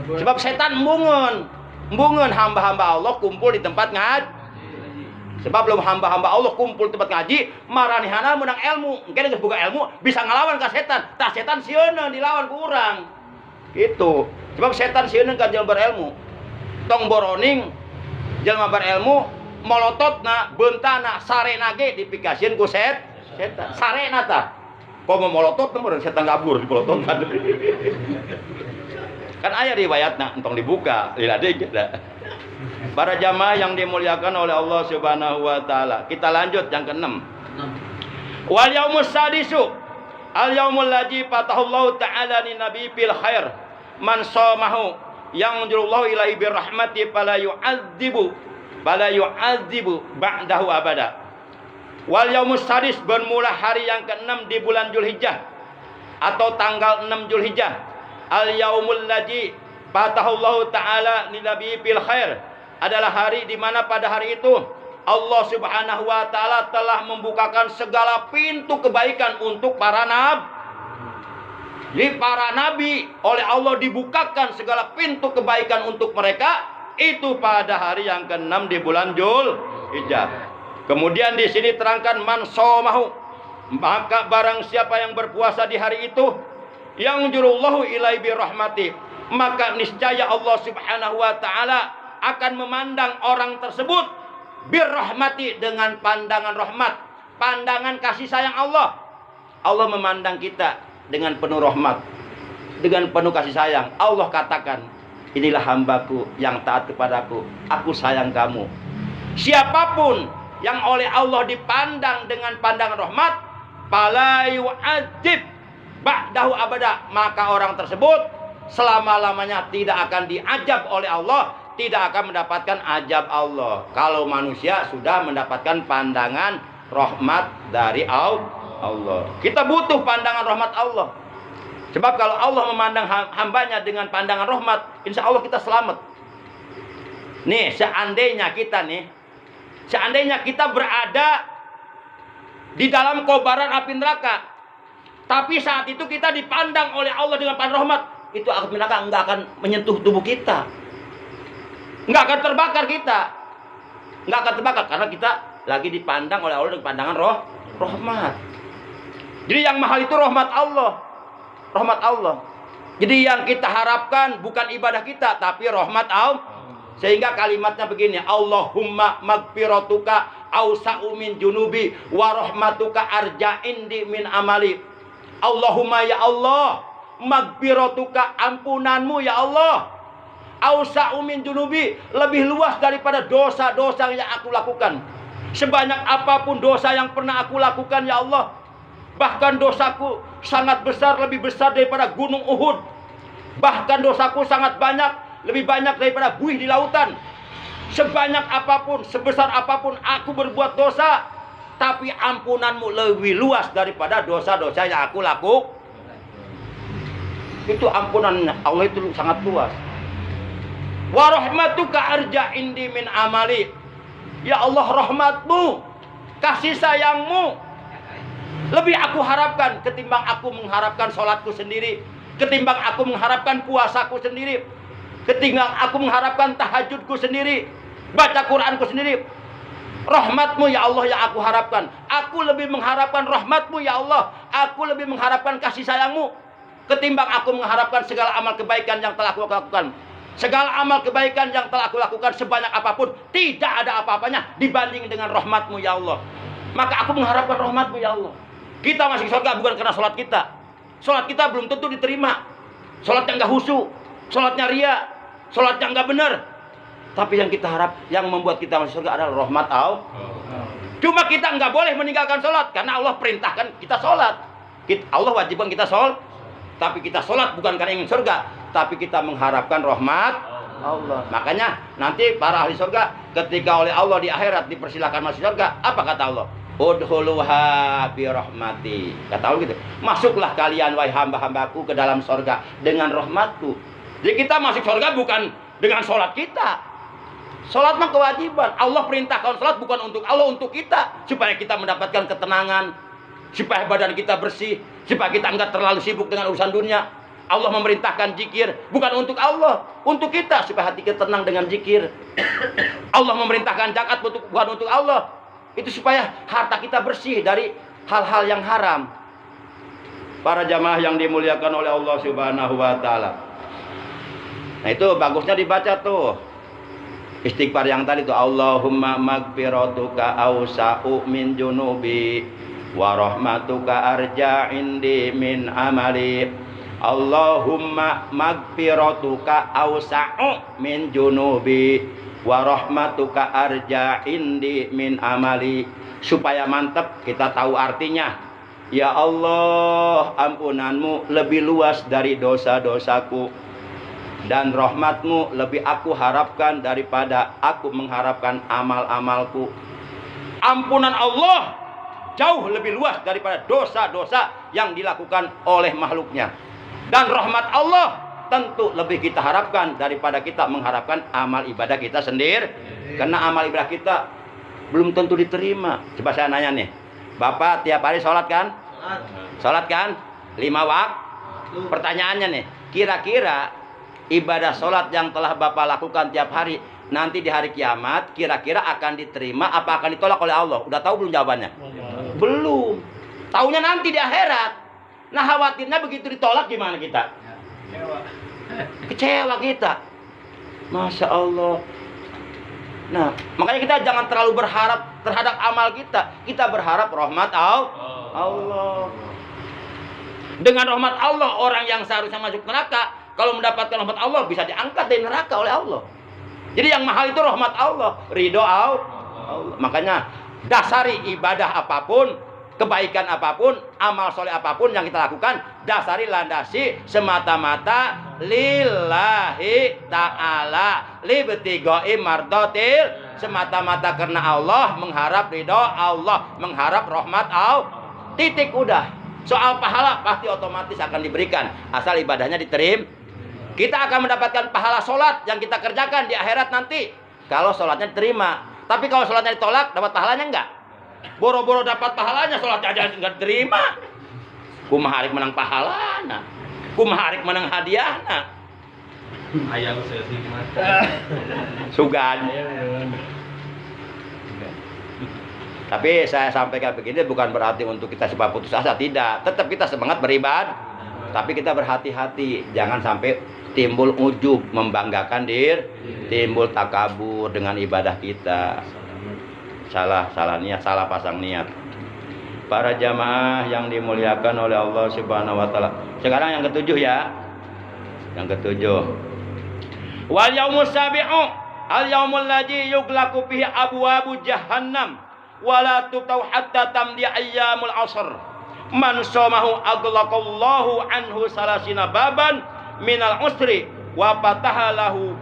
Sebab setan embungeun hamba-hamba Allah kumpul di tempat ngaji. Sebab belum hamba-hamba Allah kumpul di tempat ngaji, maranehana menang ilmu. Engke geus boga ilmu bisa ngalawan ka setan. Tah setan sieun dilawan ku urang. Gitu. Sebab setan sieun ka jelema berilmu. Tong boroning jelema berilmu molototna beuntana sarena ge dipikasieun ku setan. Sarena tah. Kok mau molotot nomor setan kabur di polototan. Kan aya riwayatna entong dibuka lilade kita. Para jamaah yang dimuliakan oleh Allah Subhanahu wa taala. Kita lanjut yang ke-6. Wal yaumus sadisu al yaumul ladzi fatahullahu ta'ala lin nabi bil khair man shamahu yang menjurullahu ilaihi bir rahmati fala yu'adzibu ba'dahu abada. Wal yaumus sadis bermula hari yang ke-6 di bulan Zulhijjah atau tanggal 6 Zulhijjah. Al yaumul ladzi fatahullahu ta'ala lin nabi bil khair adalah hari di mana pada hari itu Allah Subhanahu wa taala telah membukakan segala pintu kebaikan untuk para nabi. Jadi para nabi oleh Allah dibukakan segala pintu kebaikan untuk mereka itu pada hari yang ke-6 di bulan Zulhijjah. Kemudian di sini terangkan man shamahu, maka barang siapa yang berpuasa di hari itu yang jurullahu ilaihi birahmati, maka niscaya Allah Subhanahu wa taala akan memandang orang tersebut birrahmati dengan pandangan rahmat, pandangan kasih sayang Allah. Allah memandang kita dengan penuh rahmat, dengan penuh kasih sayang. Allah katakan, inilah hambaku yang taat kepadaku, aku sayang kamu. Siapapun yang oleh Allah dipandang dengan pandangan rahmat, fala yu'adzib ba'dahu abada, maka orang tersebut selama-lamanya tidak akan diajab oleh Allah, tidak akan mendapatkan ajab Allah. Kalau manusia sudah mendapatkan pandangan rahmat dari Allah. Kita butuh pandangan rahmat Allah. Sebab kalau Allah memandang hambanya dengan pandangan rahmat, insya Allah kita selamat. Nih, seandainya kita berada di dalam kobaran api neraka, tapi saat itu kita dipandang oleh Allah dengan pandangan rahmat, itu api neraka enggak akan menyentuh tubuh kita. Enggak akan terbakar kita. Enggak akan terbakar karena kita lagi dipandang oleh Allah dengan pandangan rahmat. Jadi yang mahal itu rahmat Allah. Rahmat Allah. Jadi yang kita harapkan bukan ibadah kita tapi rahmat Allah. Sehingga kalimatnya begini, Allahumma magfiratuka awsa'u min junubi wa rahmatuka arja indi min amali. Allahumma ya Allah, magfiratuka, ampunanmu ya Allah, ausa'u min junubi, lebih luas daripada dosa-dosa yang aku lakukan. Sebanyak apapun dosa yang pernah aku lakukan ya Allah, bahkan dosaku sangat besar, lebih besar daripada gunung Uhud. Bahkan dosaku sangat banyak, lebih banyak daripada buih di lautan. Sebanyak apapun, sebesar apapun aku berbuat dosa, tapi ampunanmu lebih luas daripada dosa-dosa yang aku lakukan. Itu ampunan Allah itu sangat luas. Wa rahmatuka arja indi min amali. Ya Allah, rahmatmu, kasih sayangmu lebih aku harapkan ketimbang aku mengharapkan sholatku sendiri, ketimbang aku mengharapkan puasaku sendiri, ketimbang aku mengharapkan tahajudku sendiri, baca Quranku sendiri. Rahmatmu ya Allah yang aku harapkan. Aku lebih mengharapkan rahmatmu ya Allah. Aku lebih mengharapkan kasih sayangmu ketimbang aku mengharapkan segala amal kebaikan yang telah aku lakukan. Segala amal kebaikan yang telah aku lakukan sebanyak apapun, tidak ada apa-apanya dibanding dengan rahmatmu ya Allah. Maka aku mengharapkan rahmatmu ya Allah. Kita masuk surga bukan karena sholat kita. Sholat kita belum tentu diterima. Sholatnya nggak khusyuk, sholatnya ria, sholatnya nggak benar. Tapi yang kita harap, yang membuat kita masuk surga adalah rahmat Allah. Cuma kita nggak boleh meninggalkan sholat karena Allah perintahkan kita sholat. Allah wajibkan kita sholat. Tapi kita sholat bukan karena ingin surga, tapi kita mengharapkan rahmat Allah. Makanya nanti para ahli surga ketika oleh Allah di akhirat dipersilakan masuk surga, apa kata Allah? Udkhuluha bi rahmati. Kata Allah gitu. Masuklah kalian wahai hamba-hambaku ke dalam surga dengan rahmatku. Jadi kita masuk surga bukan dengan sholat kita. Sholat mah kewajiban. Allah perintahkan sholat bukan untuk Allah, untuk kita, supaya kita mendapatkan ketenangan, supaya badan kita bersih, supaya kita enggak terlalu sibuk dengan urusan dunia. Allah memerintahkan zikir bukan untuk Allah, untuk kita, supaya hati kita tenang dengan zikir. Allah memerintahkan zakat bukan untuk Allah, itu supaya harta kita bersih dari hal-hal yang haram. Para jamaah yang dimuliakan oleh Allah Subhanahu wa taala. Nah, itu bagusnya dibaca tuh. Istighfar yang tadi tuh, Allahumma magfiratuka awsa'u min junubi wa rahmatuka arja indi min amali. Allahumma magfiratuka awsa'u min junubi wa rahmatuka arja indi min amali. Supaya mantap kita tahu artinya. Ya Allah, ampunanmu lebih luas dari dosa-dosaku, dan rahmatmu lebih aku harapkan daripada aku mengharapkan amal-amalku. Ampunan Allah jauh lebih luas daripada dosa-dosa yang dilakukan oleh makhluknya. Dan rahmat Allah tentu lebih kita harapkan daripada kita mengharapkan amal ibadah kita sendiri. Karena amal ibadah kita belum tentu diterima. Coba saya nanya nih, Bapak tiap hari sholat kan? Sholat kan? 5 waktu. Pertanyaannya nih, kira-kira ibadah sholat yang telah Bapak lakukan tiap hari, nanti di hari kiamat kira-kira akan diterima apa akan ditolak oleh Allah? Udah tahu belum jawabannya? Belum. Taunya nanti di akhirat. Nah, khawatirnya begitu ditolak gimana kita? Kecewa kita. Masya Allah. Nah, makanya kita jangan terlalu berharap terhadap amal kita. Kita berharap rahmat Allah. Dengan rahmat Allah, orang yang seharusnya masuk neraka, kalau mendapatkan rahmat Allah bisa diangkat dari neraka oleh Allah. Jadi yang mahal itu rahmat Allah, ridho Allah. Makanya dasari ibadah apapun, kebaikan apapun, amal soleh apapun yang kita lakukan, dasari landasi semata-mata lillahi ta'ala, libtigoi mardotil, semata-mata karena Allah, mengharap ridho Allah, mengharap rahmat Allah. Titik, udah. Soal pahala pasti otomatis akan diberikan asal ibadahnya diterima. Kita akan mendapatkan pahala sholat yang kita kerjakan di akhirat nanti kalau sholatnya diterima. Tapi kalau sholatnya ditolak, dapat pahalanya enggak? Boro-boro dapat pahalanya, sholatnya aja enggak diterima. Kumaha arek menang pahalana, kumaha arek menang hadiahna. Ayang seutik mah. Sugan. Tapi saya sampaikan begini bukan berarti untuk kita sebab putus asa, tidak. Tetap kita semangat beribadah. Tapi kita berhati-hati, jangan sampai timbul ujub, membanggakan diri, timbul takabur dengan ibadah kita. Salah niat, salah pasang niat. Para jamaah yang dimuliakan oleh Allah Subhanahu wa taala. Sekarang yang ketujuh ya. Yang ketujuh. Wal yaumus sabi'u al yaumul ladzi yughlaqu fihi abwabu jahannam wala tutau hatta tamdi ayyamul asr. Man shamahu aghlaqallahu anhu salasina baban minal usri wa fatahalahu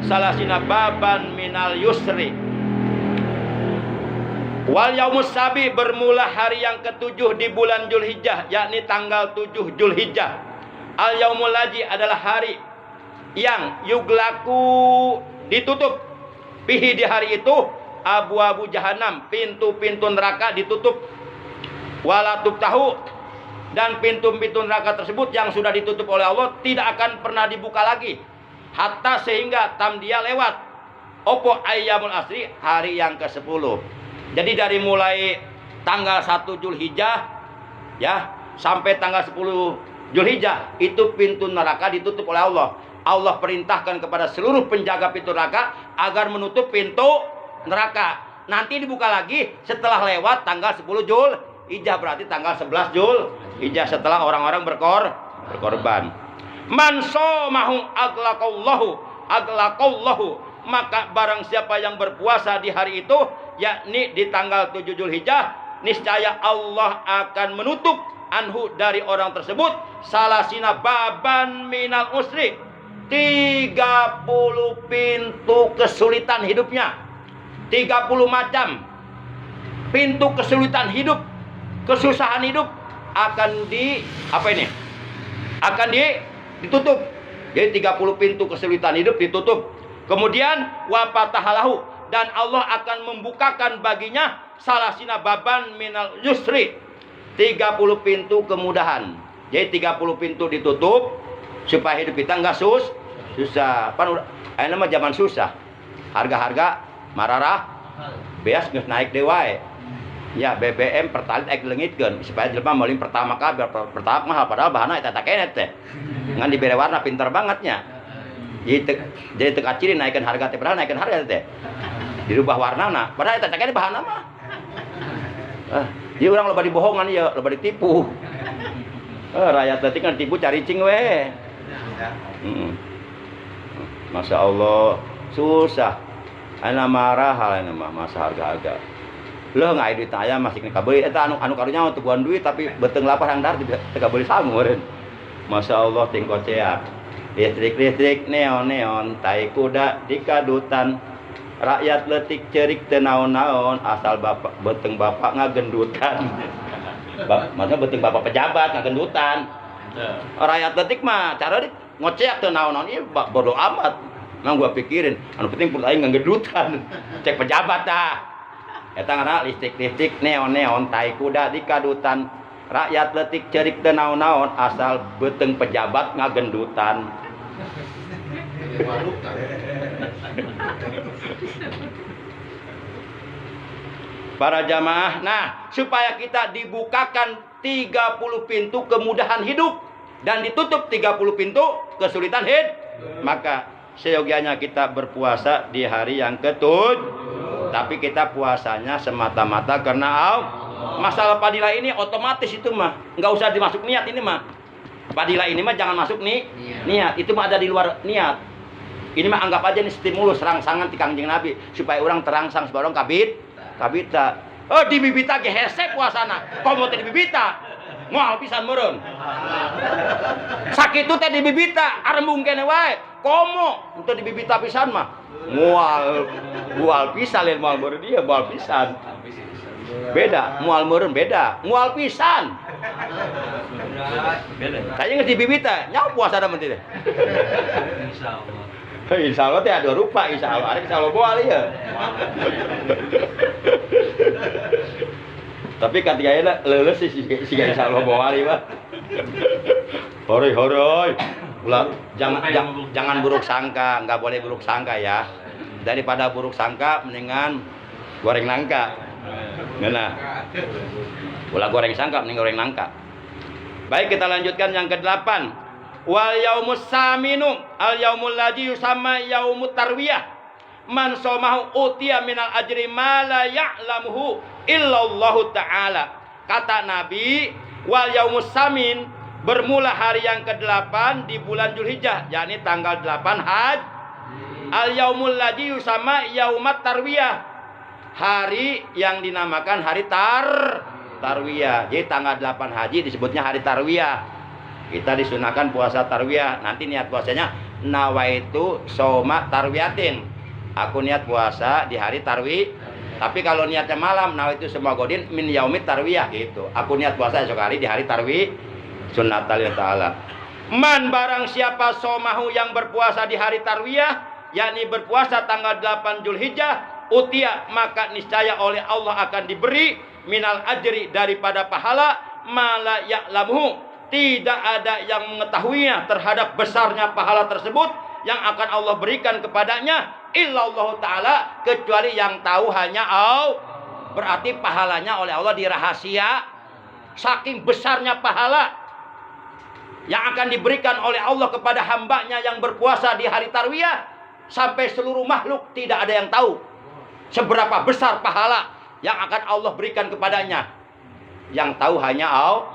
salasina baban minal yusri. Wal yaumus sabi bermula hari yang ketujuh di bulan Zulhijjah, yakni tanggal 7 Zulhijjah. Al yaumul ladzi adalah hari yang yuglaku ditutup. Pihi di hari itu abu-abu jahanam, pintu-pintu neraka ditutup. Wala tuftahu, dan pintu-pintu neraka tersebut yang sudah ditutup oleh Allah tidak akan pernah dibuka lagi. Hatta sehingga tamdia lewat. Opo ayyamul asri, hari yang ke-10. Jadi dari mulai tanggal 1 Zulhijjah ya sampai tanggal 10 Zulhijjah itu pintu neraka ditutup oleh Allah. Allah perintahkan kepada seluruh penjaga pintu neraka agar menutup pintu neraka. Nanti dibuka lagi setelah lewat tanggal 10 Zulhijjah, berarti tanggal 11 Zulhijjah setelah orang-orang berkorban. Man shamahu aglaqallahu, maka barang siapa yang berpuasa di hari itu, yakni di tanggal 7 Zulhijjah, niscaya Allah akan menutup anhu dari orang tersebut salasina baban minal usri, 30 pintu kesulitan hidupnya. 30 macam pintu kesulitan hidup, kesusahan hidup akan ditutup. Jadi 30 pintu kesulitan hidup ditutup. Kemudian wa fatahalahu, dan Allah akan membukakan baginya salasina baban minal yusri, 30 pintu kemudahan. Jadi 30 pintu ditutup supaya hidup kita enggak susah. Ini mah zaman susah. Harga-harga mararah beas geus naik deui wae. Ya BBM pertalit ek leungitkeun supaya jelema meuli pertama pertama mahal padahal bahanna eta teh keneh teh. Ngan dibere warna pinter bangetnya. Jadi teu kaciri naikkeun harga teh, padahal naikkeun harga teh. Dirubah warnana, padahal eta teh bahanna mah. Ieu urang loba dibohongan ieu, loba ditipu. Rakyat teh kan tipu caricing we. Masya Allah, susah. Ana marah hal ini mah masa harga-harga. Lo nggak duit aya masih kena kabeli. Eta anu karunya untuk buan duit tapi beteng lapar handar teu kabeli sangu meureun. Masya Allah tingkoceak. Listrik neon tai kuda di kadutan. Rakyat letik cerik teu naon-naon asal bapak beteng bapak ngagendutan. Maksudnya beteng bapak pejabat ngagendutan. Rakyat letik mah cara ngoceak teu naon-naon ieu bodo amat. Mang gua pikirin, anu penting perut aing ngagendutan. Cek pejabat tah. Eta ngaranna listrik neon tai kuda di kadutan. Rakyat letik cerik teu naon-naon asal beteng pejabat ngagendutan. Para jamaah, nah supaya kita dibukakan 30 pintu kemudahan hidup dan ditutup 30 pintu kesulitan hidup, maka seyogianya kita berpuasa di hari yang ketujuh. Tapi kita puasanya semata-mata karena Allah. Masalah padilah ini otomatis itu mah nggak usah dimasuk niat ini mah. Padilah ini mah jangan masuk niat. Itu mah ada di luar niat. Ini mah anggap aja nih stimulus rangsangan ti Kangjeng Nabi supaya orang terangsang supaya orang kabita. Oh di bibita ge hese puasana. Komo teh di bibita. Moal pisan meureun. Sakitu teh di bibita, arembung kene wae. Komo teu di bibita pisan mah. Mual pisan lain moal meureun dia moal pisan. Beda, mual meureun beda. Mual pisan. Beda. Tanya geus di bibita, nya puasana mah teh. Insyaallah. Insyaallah teh ada rupa insyaallah. Ari insyaallah moal ieu. Tapi ketika ini lulus sih insyaallah moal ieu mah. Horoy. Ulah jangan buruk sangka, enggak boleh buruk sangka ya. Daripada buruk sangka mendingan goreng nangka. Nah. Ulah goreng sangka mending goreng nangka. Baik, kita lanjutkan yang ke-8. Wal yaumus saminu al yaumul ladzi yusamma yaumut tarwiyah. Man shamahu utiya minal ajri ma la ya'lamuhu illallahu ta'ala. kata Nabi, wal yaumus samin, bermula hari yang ke-8 di bulan Dzulhijjah, yakni tanggal 8 Haj. Al yaumul ladzi yusama yaumat tarwiyah, hari yang dinamakan hari tarwiyah. Jadi tanggal 8 Haji disebutnya hari tarwiyah. Kita disunahkan puasa tarwiyah. Nanti niat puasanya nawaitu soma tarwiyatin. Aku niat puasa di hari tarwi. Tapi kalau niatnya malam, nawaitu semagodin min yaumit tarwiyah gitu. Aku niat puasa esok hari di hari tarwi sunnatal ta'ala. Man barang siapa somahu yang berpuasa di hari tarwiyah, yakni berpuasa tanggal 8 Dzulhijjah, utia maka niscaya oleh Allah akan diberi minal ajri daripada pahala mala ya'lamuhu, tidak ada yang mengetahuinya terhadap besarnya pahala tersebut yang akan Allah berikan kepadanya illallah ta'ala, kecuali yang tahu hanya Allah. Berarti pahalanya oleh Allah dirahasia. Saking besarnya pahala yang akan diberikan oleh Allah kepada hambanya yang berpuasa di hari tarwiyah, sampai seluruh makhluk tidak ada yang tahu seberapa besar pahala yang akan Allah berikan kepadanya. Yang tahu hanya Allah.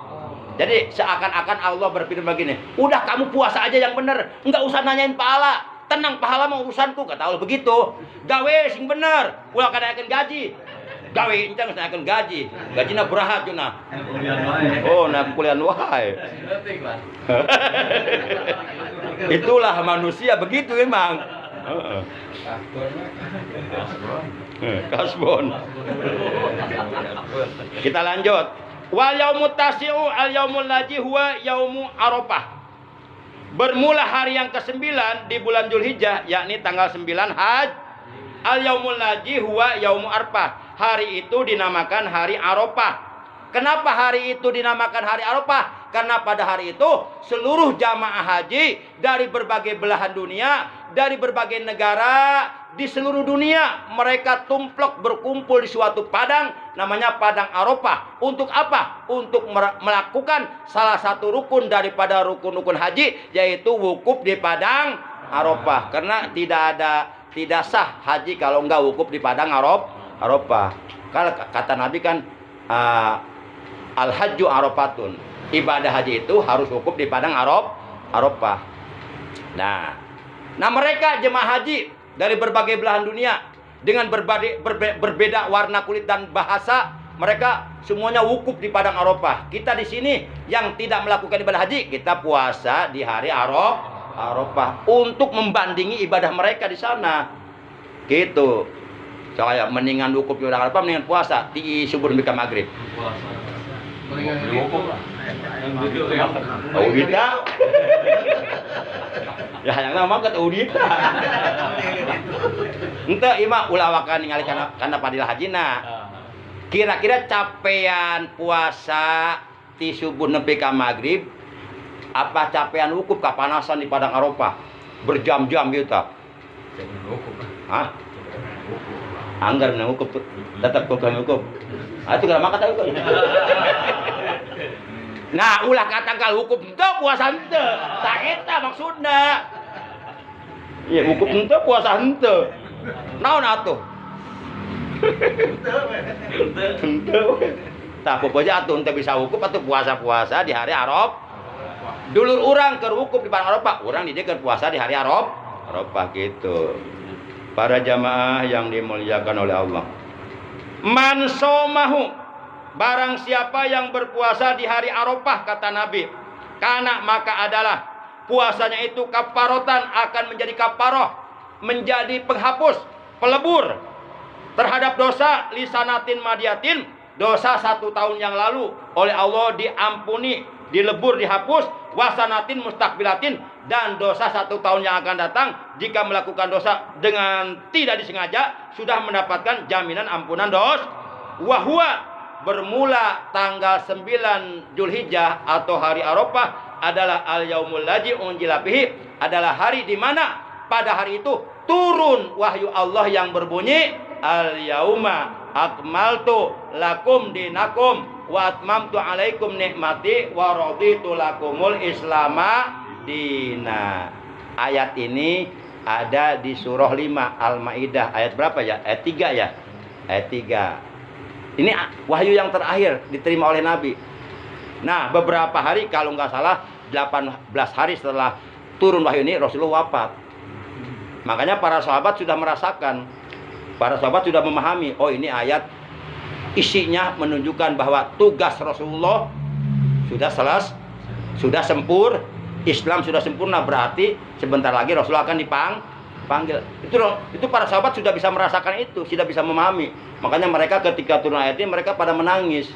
Jadi seakan-akan Allah berfirman begini, udah kamu puasa aja yang bener, nggak usah nanyain pahala. Tenang, pahala mau urusanku, kata Allah begitu. Gawe sing bener, ulah kadang-kadang gaji. Gawe encang akan gaji. Gajinya berahat cuna. Oh, nah kuliah wae. Itulah manusia begitu emang. Kasbon. Kita lanjut. Wal yaumut tasi'u al yaumul ladzi huwa yaumu Arafah. Bermula hari yang ke-9 di bulan Dzulhijjah, yakni tanggal 9 Haj. Al yaumul ladzi huwa yaumu Arafah. Hari itu dinamakan hari Arafah. Kenapa hari itu dinamakan hari Arafah? Karena pada hari itu seluruh jamaah haji dari berbagai belahan dunia, dari berbagai negara di seluruh dunia, mereka tumplek berkumpul di suatu padang namanya padang Arafah. Untuk apa? Untuk melakukan salah satu rukun daripada rukun-rukun haji, yaitu wukuf di padang Arafah. Karena tidak sah haji kalau enggak wukuf di padang Arafah. Kalau kata Nabi kan al-hajju Arafatun. Ibadah haji itu harus wukuf di padang Arafah. Nah mereka jemaah haji dari berbagai belahan dunia dengan berbeda warna kulit dan bahasa, mereka semuanya wukuf di padang Arafah. Kita di sini yang tidak melakukan ibadah haji, kita puasa di hari Arafah untuk membandingi ibadah mereka di sana. Gitu. Soalnya mendingan wukuf di padang Arafah, mendingan puasa di subuh sampai maghrib. Audita. Ya yang nama kata audita. Ente ima ulah wakan ningali kana padilah hajina. Kira-kira capaian puasa ti subuh nepi ka maghrib apa capaian wukuf kapanasan di padang Arafah berjam-jam gitu ta? Hah? Anggar na wukuf tetap wukuf. Itu gak maka tahu. Nah, ulah katakan hukum itu puasa ente. Tak eta maksudna. Iya, hukum ente puasa ente. Naon atuh? Ente. Tah pokoknya atuh ente bisa hukum atuh puasa-puasa di hari Arafah. Dulur urang keur wukuf di padang Arafah, urang di dieu keur puasa di hari Arafah gitu. Para jamaah yang dimuliakan oleh Allah. Man somahu, barang siapa yang berpuasa di hari Arafah, kata Nabi, karena maka adalah puasanya itu kafarotan, akan menjadi kafaroh, menjadi penghapus, pelebur terhadap dosa lisanatin madiatin, dosa 1 tahun yang lalu oleh Allah diampuni, dilebur, dihapus, wasanatin mustakbilatin, dan dosa 1 tahun yang akan datang jika melakukan dosa dengan tidak disengaja sudah mendapatkan jaminan ampunan dosa. Wahwa bermula tanggal 9 Dzulhijjah atau hari Arafah adalah al-yaumul ladzi unzila fihi, adalah hari di mana pada hari itu turun wahyu Allah yang berbunyi al-yauma akmaltu lakum dinakum wa atmamtu alaikum nikmati wa raditu lakumul islama dina. Ayat ini ada di surah 5 Al-Maidah, ayat berapa ya? Ayat 3 ya. Ayat 3. Ini wahyu yang terakhir diterima oleh Nabi. Nah, beberapa hari, kalau nggak salah 18 hari setelah turun wahyu ini, Rasulullah wafat. Makanya para sahabat sudah merasakan, para sahabat sudah memahami, oh ini ayat isinya menunjukkan bahwa tugas Rasulullah sudah selesai, sudah sempur, Islam sudah sempurna, berarti sebentar lagi Rasulullah akan dipanggil. Itu para sahabat sudah bisa merasakan itu, sudah bisa memahami. Makanya mereka ketika turun ayat ini, mereka pada menangis.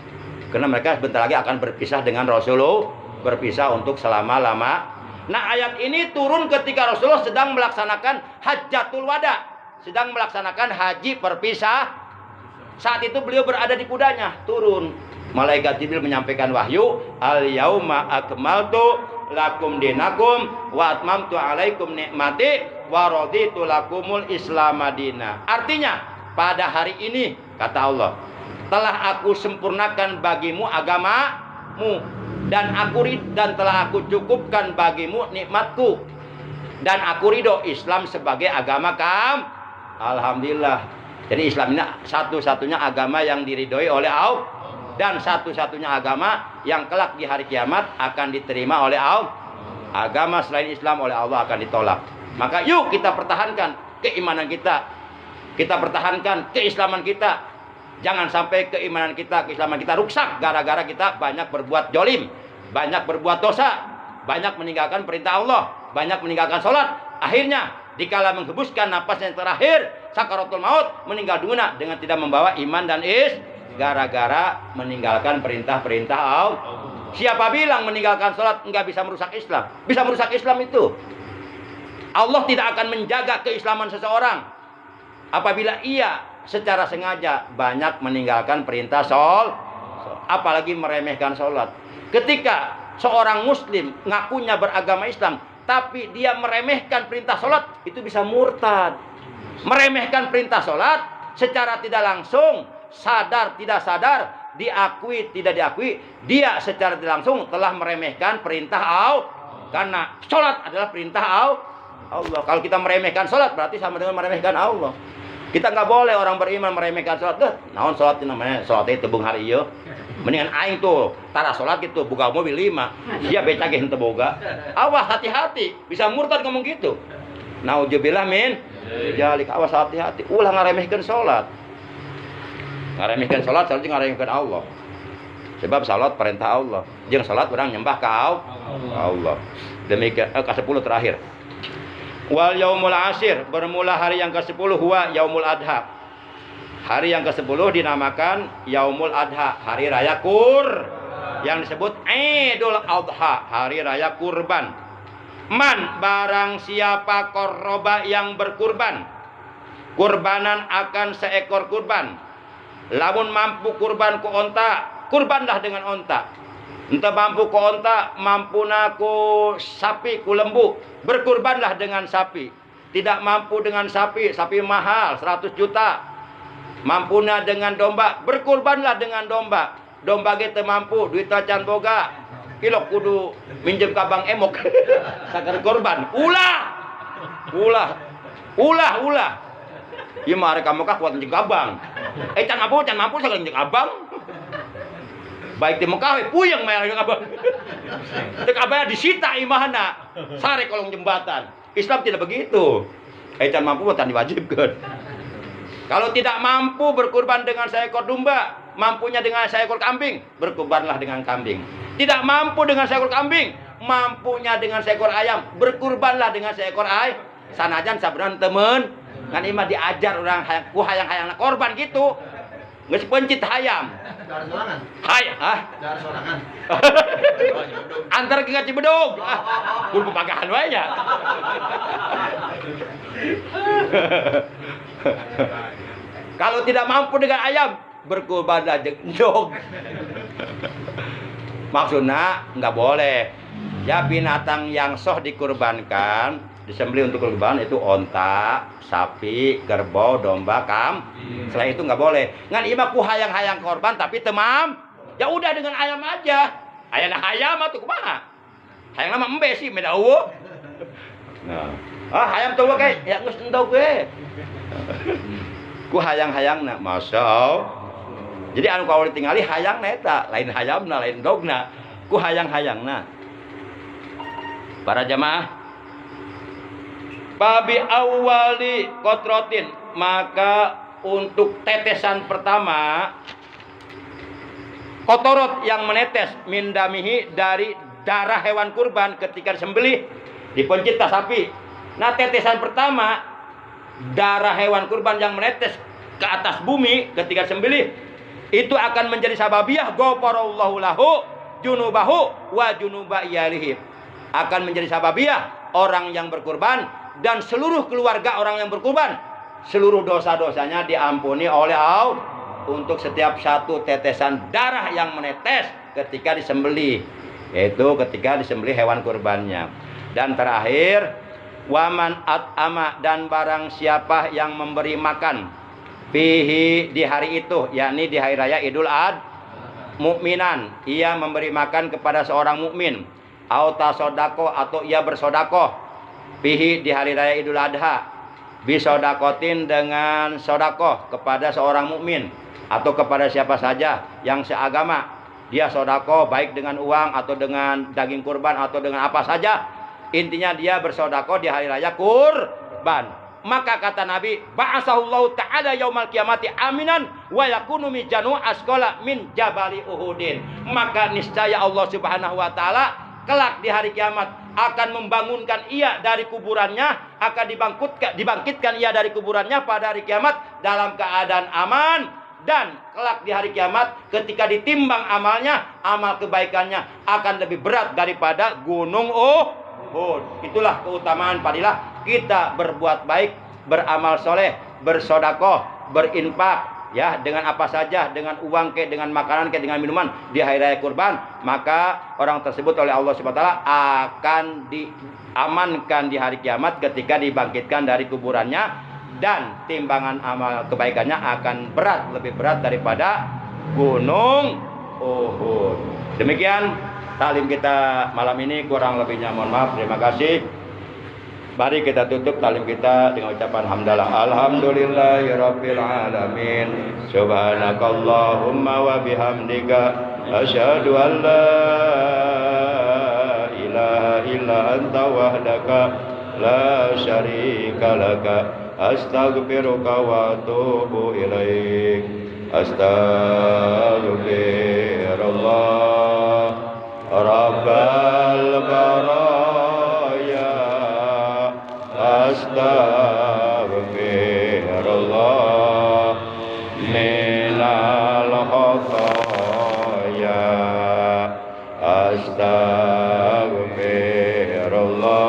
Karena mereka sebentar lagi akan berpisah dengan Rasulullah, berpisah untuk selama-lama. Nah, ayat ini turun ketika Rasulullah sedang melaksanakan Hajjatul Wada, sedang melaksanakan haji perpisah. Saat itu beliau berada di kudanya, turun. Malaikat Jibril menyampaikan wahyu, al-yauma akmaltu lakum dinakum wa atmamtu alaikum nikmati wa raditu lakumul Islam madina. Artinya, pada hari ini, kata Allah, telah aku sempurnakan bagimu agamamu, dan telah aku cukupkan bagimu nikmatku, dan aku ridho Islam sebagai agama kamu. Alhamdulillah. Jadi Islam ini satu-satunya agama yang diridhoi oleh Allah, dan satu-satunya agama yang kelak di hari kiamat akan diterima oleh Allah. Agama selain Islam oleh Allah akan ditolak. Maka yuk kita pertahankan keimanan kita, kita pertahankan keislaman kita. Jangan sampai keimanan kita, keislaman kita rusak gara-gara kita banyak berbuat jolim, banyak berbuat dosa, banyak meninggalkan perintah Allah, banyak meninggalkan sholat. Akhirnya dikala menghembuskan napas yang terakhir, sakaratul maut, meninggal dunia dengan tidak membawa iman dan gara-gara meninggalkan perintah-perintah Allah. Siapa bilang meninggalkan sholat enggak bisa merusak Islam? Bisa merusak Islam itu. Allah tidak akan menjaga keislaman seseorang apabila ia secara sengaja banyak meninggalkan perintah sholat, apalagi meremehkan sholat. Ketika seorang muslim ngakunya beragama Islam, tapi dia meremehkan perintah sholat, itu bisa murtad. Meremehkan perintah sholat secara tidak langsung, sadar tidak sadar, diakui tidak diakui, dia secara tidak langsung telah meremehkan perintah Allah. Karena sholat adalah perintah Allah. Kalau kita meremehkan sholat, berarti sama dengan meremehkan Allah. Kita nggak boleh orang beriman meremehkan sholat. Naon sholat itu namanya? Sholat itu tebung hari iya. Mendingan aing tuh tara sholat gitu, buka mobil 5. Dia beca ge henteu boga. Awas hati-hati, bisa murtad ngomong gitu. Nauzubillah min jalik. Awas hati-hati. Ulah ngaremehkeun sholat. Ngaremehkeun sholat sareng ngaremehkeun Allah. Sebab sholat perintah Allah. Jeung sholat urang nyembah ka Allah. Demikian ke-10 terakhir. Wal yaumul ashir, bermula hari yang ke-10 huwa yaumul adha. Hari yang ke-10 dinamakan yaumul adha, hari raya yang disebut Idul Adha, hari raya kurban. Man, barang siapa korroba yang berkurban, kurbanan akan seekor kurban. Lamun mampu kurban ku onta, kurbanlah dengan onta. Entah mampu ku onta, mampuna ku sapi, ku lembu, berkurbanlah dengan sapi. Tidak mampu dengan sapi, sapi mahal 100 juta. Mampuna dengan domba, berkurbanlah dengan domba. Domba ge teu mampu, duit can boga. Kilok kudu minjem ka Bang Emok. Sakar korban. Ulah. Ieu mah arek kamu kuat njeng abang. Can mampu sakar njeng abang. Baik di Mekah puyeng mah yang abang. Teu abang disita imahna. Sare kolong jembatan. Islam tidak begitu. Can mampu tan diwajibkeun. Kalau tidak mampu berkurban dengan seekor domba, mampunya dengan seekor kambing, berkurbanlah dengan kambing. Tidak mampu dengan seekor kambing, mampunya dengan seekor ayam, berkurbanlah dengan seekor ayam. Sanajan sabran temen, ngan imah diajar orang ku hayang-hayang korban gitu. Geus pencit hayam. Dar sorangan. Dar sorangan. Antar ke Cibedog. Pun pepagahan wae nya. Kalau tidak mampu dengan ayam, berkurbanlah jeung dog. Maksudnya nggak boleh. Ya binatang yang soh dikurbankan, disembelih untuk kurban itu onta, sapi, kerbau, domba, Selain itu nggak boleh. Ngan imah ku hayang-hayang korban tapi temam. Ya udah dengan ayam aja. Ayana hayam atuh kumaha? Hayang nama embe sih meda eueuh. Nah, hayam tuh kayak ya geus endog we. Ku hayang-hayangna, masya Allah. Jadi anu kaula tingali hayang eta, lain hayamna, lain dogna, ku hayang-hayangna. Para jamaah, babi awali kotrotin, maka untuk tetesan pertama kotorot yang menetes mindamihi dari darah hewan kurban ketika disembelih di pencipta sapi. Nah, tetesan pertama darah hewan kurban yang menetes ke atas bumi ketika disembelih itu akan menjadi sababiyah ghafarallahu lahu junubahu wa junuba iyalihi. Akan menjadi sababiyah orang yang berkurban dan seluruh keluarga orang yang berkurban, seluruh dosa-dosanya diampuni oleh Allah untuk setiap satu tetesan darah yang menetes ketika disembelih, yaitu ketika disembelih hewan kurbannya. Dan terakhir, waman at'ama, dan barang siapa yang memberi makan fihi di hari itu, yakni di hari raya Idul Adha, mukminan, ia memberi makan kepada seorang mukmin, auta sodako, atau ia bersodako fihi di hari raya Idul Adha, bisodakotin dengan sodakoh kepada seorang mukmin atau kepada siapa saja yang seagama. Dia sodako baik dengan uang atau dengan daging kurban atau dengan apa saja, intinya dia bersodako di hari raya kurban. Maka kata Nabi, ba'asahullahu ta'ala yaumal qiyamati aminan wa yakunu mijanu asqala min jabali Uhudin. Maka niscaya Allah Subhanahu wa taala kelak di hari kiamat akan membangunkan ia dari kuburannya, akan dibangkitkan ia dari kuburannya pada hari kiamat dalam keadaan aman. Dan kelak di hari kiamat ketika ditimbang amalnya, amal kebaikannya akan lebih berat daripada gunung Uhud. Itulah keutamaan fadilah kita berbuat baik, beramal soleh, bersodakoh, berinfak, ya, dengan apa saja, dengan uang ke, dengan makanan ke, dengan minuman di hari raya kurban. Maka orang tersebut oleh Allah Subhanahu wa taala akan diamankan di hari kiamat ketika dibangkitkan dari kuburannya, dan timbangan amal kebaikannya akan berat, lebih berat daripada gunung Uhud. Demikian talim kita malam ini, kurang lebihnya mohon maaf. Terima kasih. Mari kita tutup talim kita dengan ucapan hamdalah. Alhamdulillahirabbil alamin. Subhanakallahumma wa bihamdika asyhadu an la ilaha illa anta wahdaka la syarika laka astaghfiruka wa atubu ilaik. Astaghfirullah rabbal baraya, astaghfirullah minal khotoya, astaghfirullah